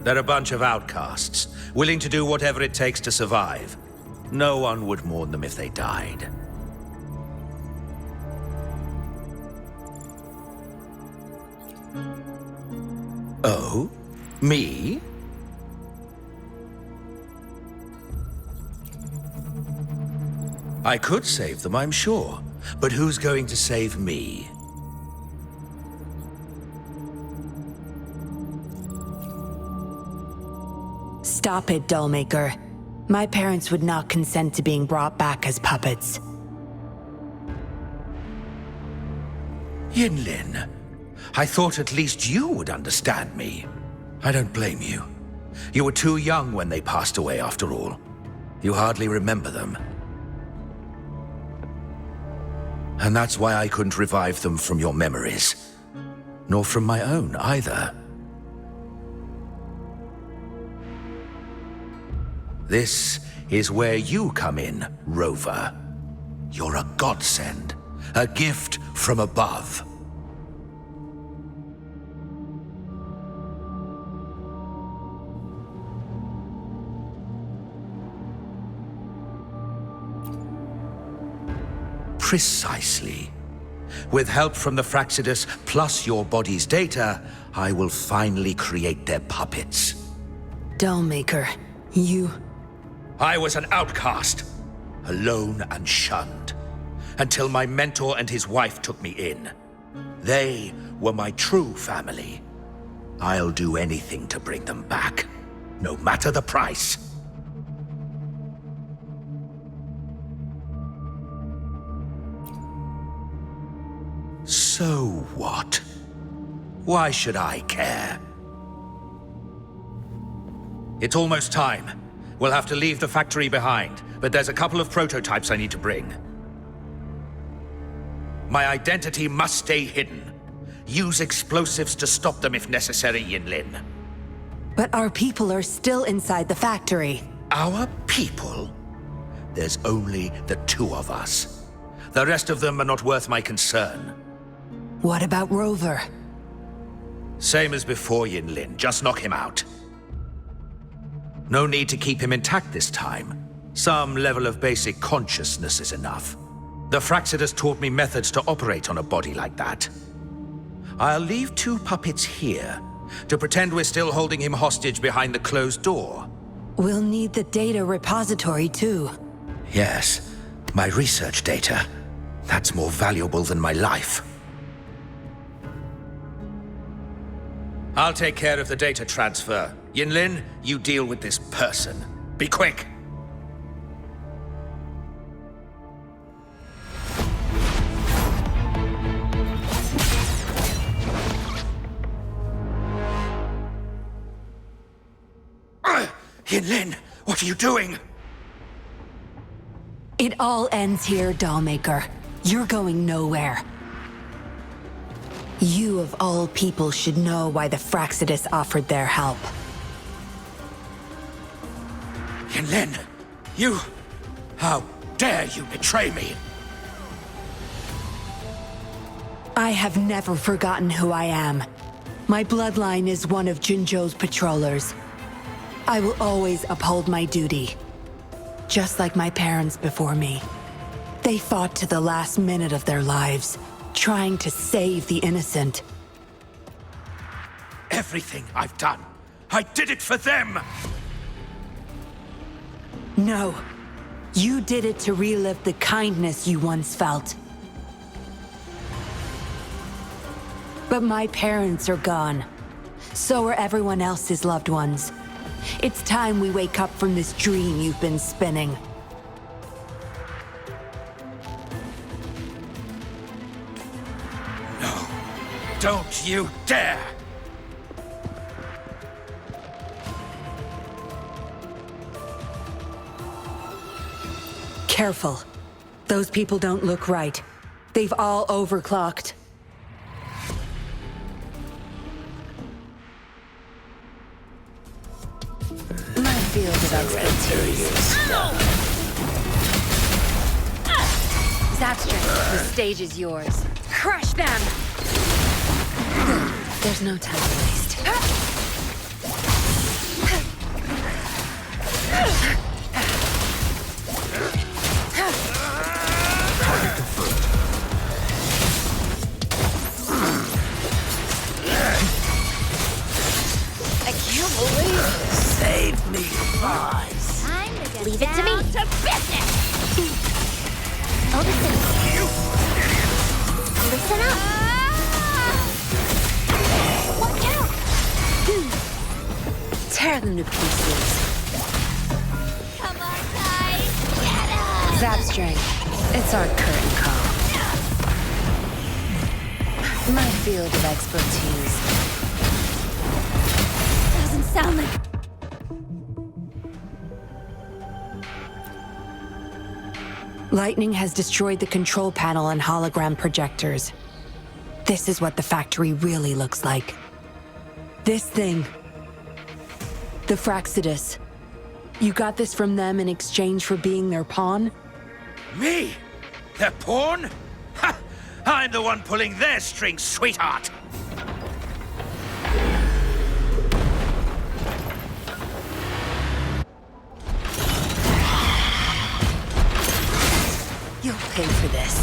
They're a bunch of outcasts, willing to do whatever it takes to survive. No one would mourn them if they died. Oh? Me? I could save them, I'm sure. But who's going to save me? Stop it, Dollmaker. My parents would not consent to being brought back as puppets. Yinlin, I thought at least you would understand me. I don't blame you. You were too young when they passed away, after all. You hardly remember them. And that's why I couldn't revive them from your memories. Nor from my own, either. This is where you come in, Rover. You're a godsend. A gift from above. Precisely. With help from the Fraxidus plus your body's data, I will finally create their puppets. Dollmaker, you... I was an outcast, alone and shunned, until my mentor and his wife took me in. They were my true family. I'll do anything to bring them back, no matter the price. So what? Why should I care? It's almost time. We'll have to leave the factory behind, but there's a couple of prototypes I need to bring. My identity must stay hidden. Use explosives to stop them if necessary, Yinlin. But our people are still inside the factory. Our people? There's only the two of us. The rest of them are not worth my concern. What about Rover? Same as before, Yinlin. Just knock him out. No need to keep him intact this time. Some level of basic consciousness is enough. The Fraxidus taught me methods to operate on a body like that. I'll leave two puppets here to pretend we're still holding him hostage behind the closed door. We'll need the data repository too. Yes, my research data. That's more valuable than my life. I'll take care of the data transfer. Yinlin, you deal with this person. Be quick! Yinlin, what are you doing? It all ends here, Dollmaker. You're going nowhere. You of all people should know why the Fraxidus offered their help. Yinlin, you... How dare you betray me? I have never forgotten who I am. My bloodline is one of Jinzhou's patrollers. I will always uphold my duty. Just like my parents before me. They fought to the last minute of their lives, trying to save the innocent. Everything I've done, I did it for them! No. You did it to relive the kindness you once felt. But my parents are gone. So are everyone else's loved ones. It's time we wake up from this dream you've been spinning. No. Don't you dare! Careful. Those people don't look right. They've all overclocked. My field of expertise. Zapstring, the stage is yours. Crush them! There's no time to waste. Target confirmed. I can't believe it. Save me, boys. Leave it to me. To business! them to pieces. Come on, guys! Get him! Zap string. It's our curtain call. My field of expertise. Doesn't sound like... Lightning has destroyed the control panel and hologram projectors. This is what the factory really looks like. This thing. The Fraxidus. You got this from them in exchange for being their pawn? Me? Their pawn? Ha! I'm the one pulling their strings, sweetheart! You'll pay for this.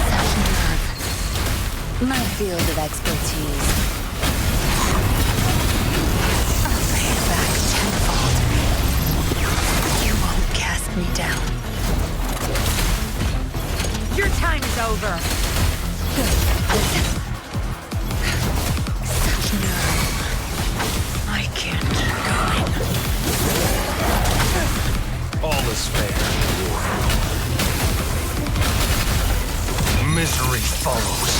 Such nerve. My field of expertise. I'll pay it back tenfold. You won't cast me down. Your time is over. Such nerve. I can't keep going. All is fair in war. Misery follows.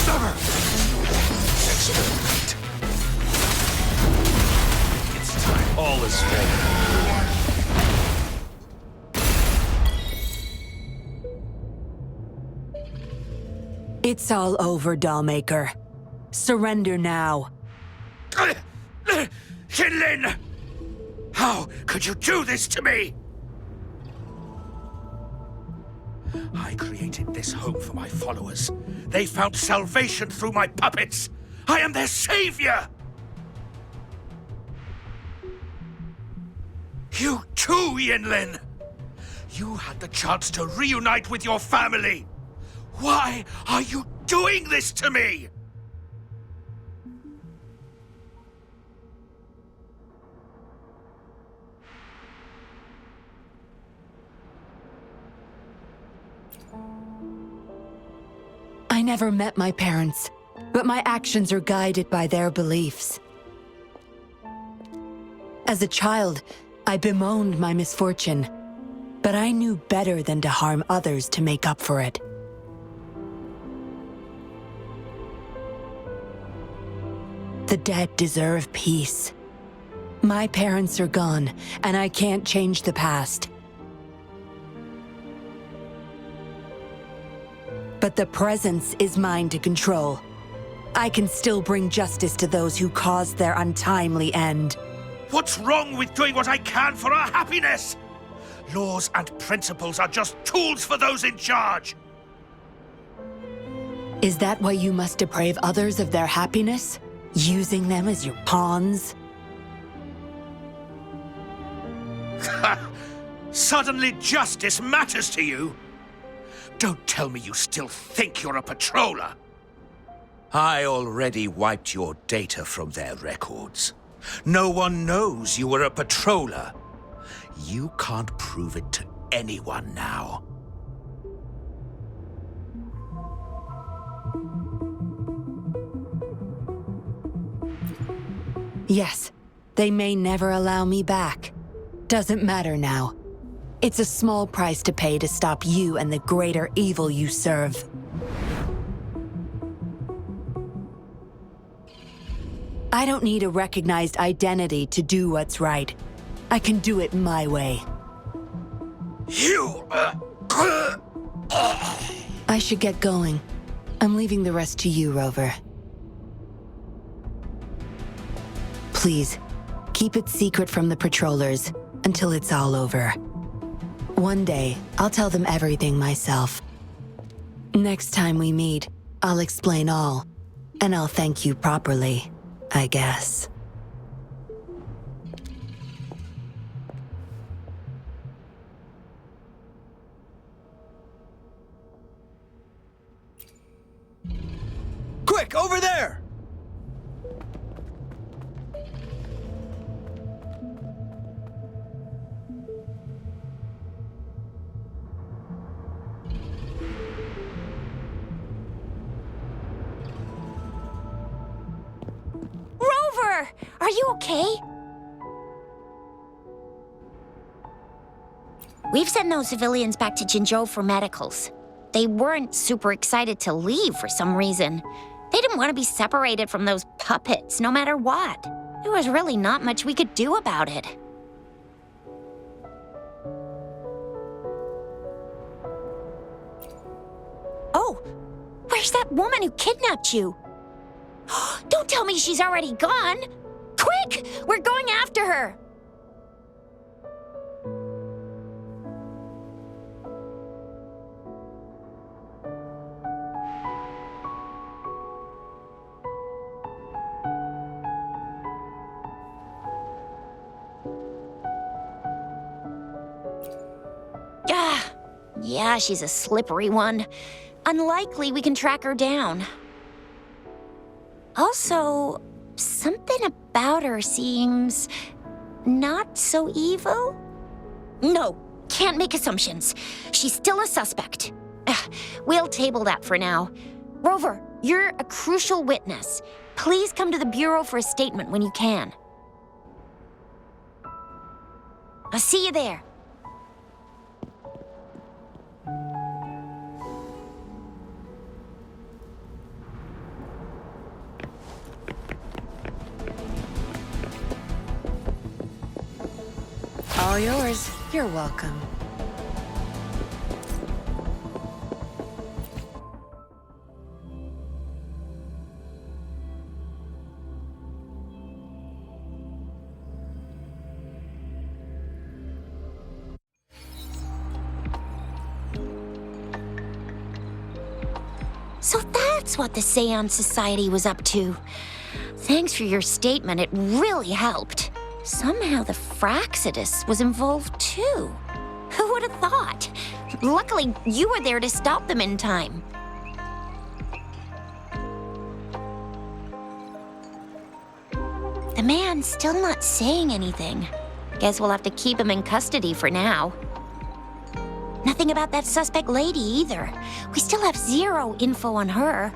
Stubborn! Experiment. It's time. All is fair. It's all over, Dollmaker. Surrender now. Yinlin! How could you do this to me? I created this home for my followers. They found salvation through my puppets. I am their savior! You too, Yinlin! You had the chance to reunite with your family. Why are you doing this to me? I never met my parents, but my actions are guided by their beliefs. As a child, I bemoaned my misfortune, but I knew better than to harm others to make up for it. The dead deserve peace. My parents are gone, and I can't change the past. But the presence is mine to control. I can still bring justice to those who caused their untimely end. What's wrong with doing what I can for our happiness? Laws and principles are just tools for those in charge. Is that why you must deprave others of their happiness? Using them as your pawns? Suddenly justice matters to you? Don't tell me you still think you're a patroller. I already wiped your data from their records. No one knows you were a patroller. You can't prove it to anyone now. Yes, they may never allow me back. Doesn't matter now. It's a small price to pay to stop you and the greater evil you serve. I don't need a recognized identity to do what's right. I can do it my way. You... I should get going. I'm leaving the rest to you, Rover. Please, keep it secret from the patrollers until it's all over. One day, I'll tell them everything myself. Next time we meet, I'll explain all, and I'll thank you properly, I guess. Quick, over there! Rover, are you okay? We've sent those civilians back to Jinzhou for medicals. They weren't super excited to leave for some reason. They didn't want to be separated from those puppets, no matter what. There was really not much we could do about it. Oh, where's that woman who kidnapped you? Don't tell me she's already gone! Quick! We're going after her! Yeah, she's a slippery one. Unlikely we can track her down. Also, something about her seems not so evil? No, can't make assumptions. She's still a suspect. We'll table that for now. Rover, you're a crucial witness. Please come to the Bureau for a statement when you can. I'll see you there. All yours. You're welcome. So that's what the Seance Society was up to. Thanks for your statement, it really helped. Somehow the Fraxidus was involved too. Who would have thought? Luckily, you were there to stop them in time. The man's still not saying anything. Guess we'll have to keep him in custody for now. Nothing about that suspect lady either. We still have zero info on her.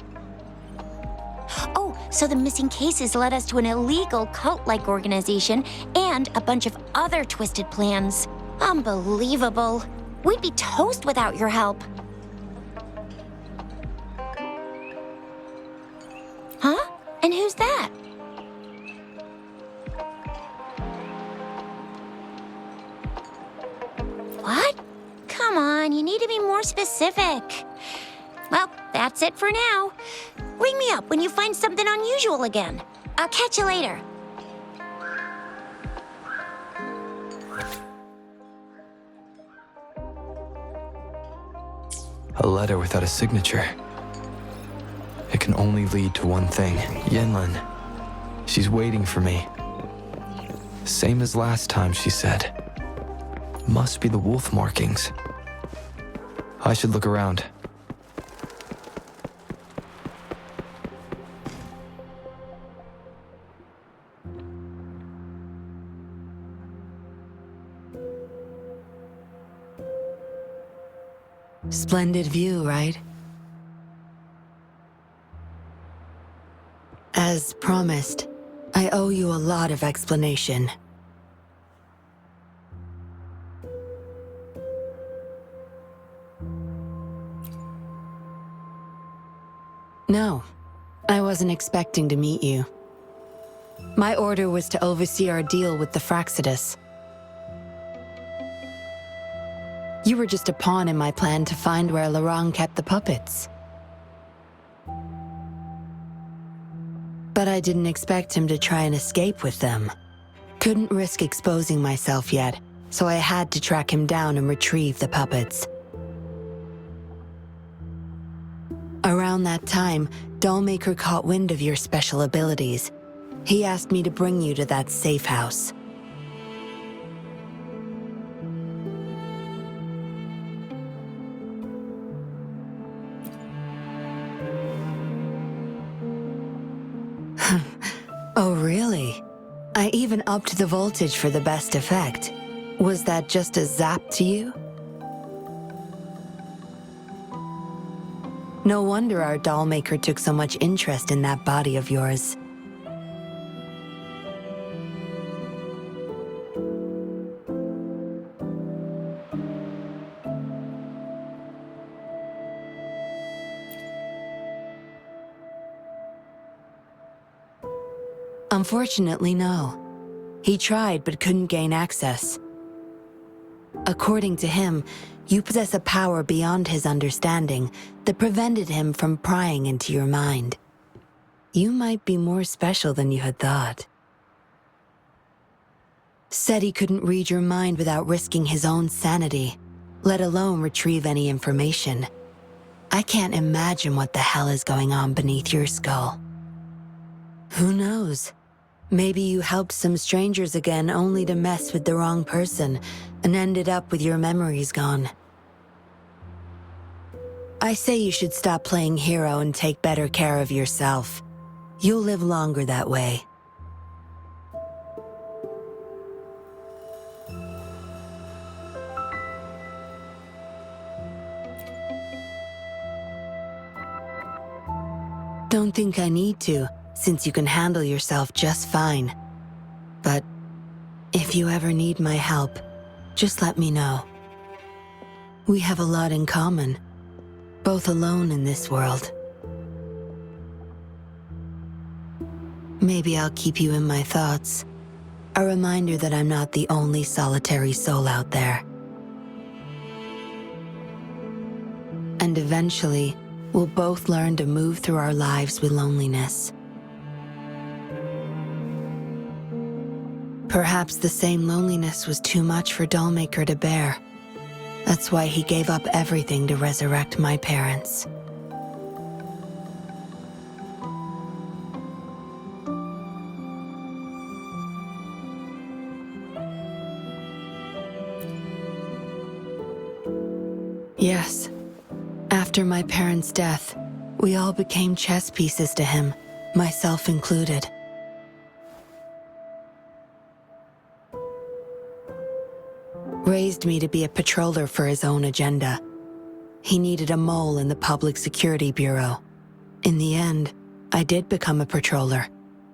Oh, so the missing cases led us to an illegal cult-like organization and a bunch of other twisted plans. Unbelievable. We'd be toast without your help. Huh? And who's that? What? Come on, you need to be more specific. Well, that's it for now. Ring me up when you find something unusual again. I'll catch you later. A letter without a signature. It can only lead to one thing. Yinlin. She's waiting for me. Same as last time, she said. Must be the wolf markings. I should look around. Splendid view, right? As promised, I owe you a lot of explanation. No, I wasn't expecting to meet you. My order was to oversee our deal with the Fraxidus. You were just a pawn in my plan to find where Lorang kept the puppets. But I didn't expect him to try and escape with them. Couldn't risk exposing myself yet, so I had to track him down and retrieve the puppets. Around that time, Dollmaker caught wind of your special abilities. He asked me to bring you to that safe house. Oh, really? I even upped the voltage for the best effect. Was that just a zap to you? No wonder our dollmaker took so much interest in that body of yours. Unfortunately, no. He tried but couldn't gain access. According to him, you possess a power beyond his understanding that prevented him from prying into your mind. You might be more special than you had thought. Said he couldn't read your mind without risking his own sanity, let alone retrieve any information. I can't imagine what the hell is going on beneath your skull. Who knows? Maybe you helped some strangers again only to mess with the wrong person and ended up with your memories gone. I say you should stop playing hero and take better care of yourself. You'll live longer that way. Don't think I need to, since you can handle yourself just fine. But if you ever need my help, just let me know. We have a lot in common, both alone in this world. Maybe I'll keep you in my thoughts, a reminder that I'm not the only solitary soul out there. And eventually, we'll both learn to move through our lives with loneliness. Perhaps the same loneliness was too much for Dollmaker to bear. That's why he gave up everything to resurrect my parents. Yes. After my parents' death, we all became chess pieces to him, myself included. Raised me to be a patroller for his own agenda. He needed a mole in the Public Security Bureau. In the end, I did become a patroller,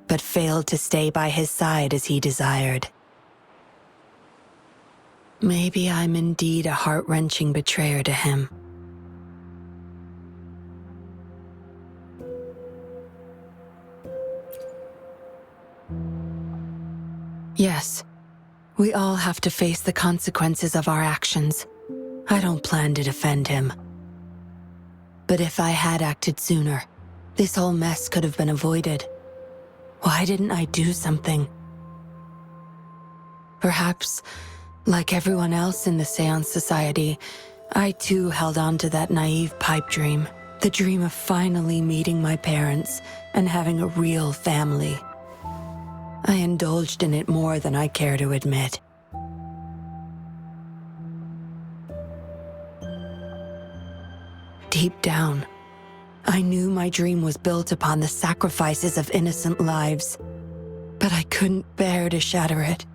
but failed to stay by his side as he desired. Maybe I'm indeed a heart-wrenching betrayer to him. Yes, we all have to face the consequences of our actions. I don't plan to defend him. But if I had acted sooner, this whole mess could have been avoided. Why didn't I do something? Perhaps, like everyone else in the Seance Society, I too held on to that naive pipe dream. The dream of finally meeting my parents and having a real family. I indulged in it more than I care to admit. Deep down, I knew my dream was built upon the sacrifices of innocent lives, but I couldn't bear to shatter it.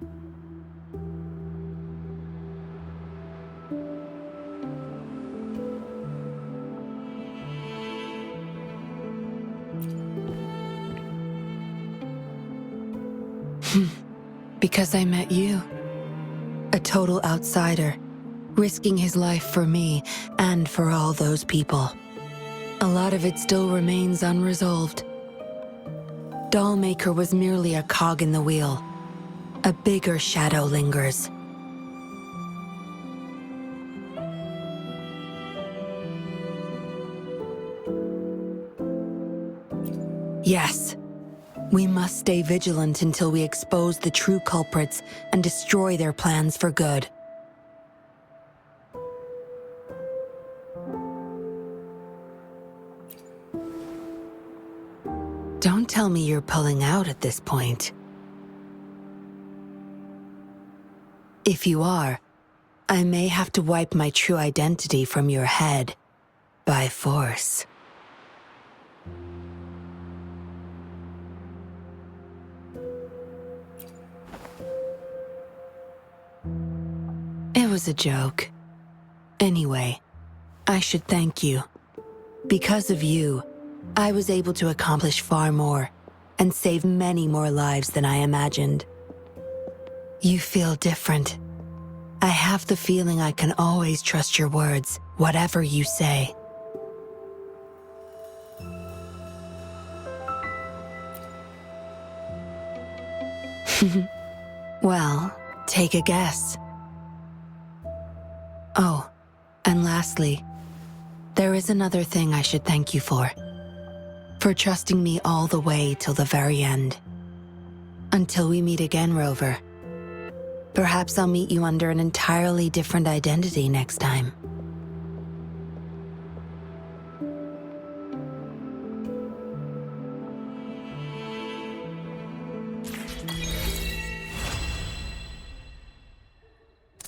Because I met you. A total outsider, risking his life for me and for all those people. A lot of it still remains unresolved. Dollmaker was merely a cog in the wheel. A bigger shadow lingers. Yes. We must stay vigilant until we expose the true culprits and destroy their plans for good. Don't tell me you're pulling out at this point. If you are, I may have to wipe my true identity from your head by force. It was a joke. Anyway, I should thank you. Because of you, I was able to accomplish far more and save many more lives than I imagined. You feel different. I have the feeling I can always trust your words, whatever you say. Well, take a guess. Oh, and lastly, there is another thing I should thank you for. For trusting me all the way till the very end. Until we meet again, Rover. Perhaps I'll meet you under an entirely different identity next time.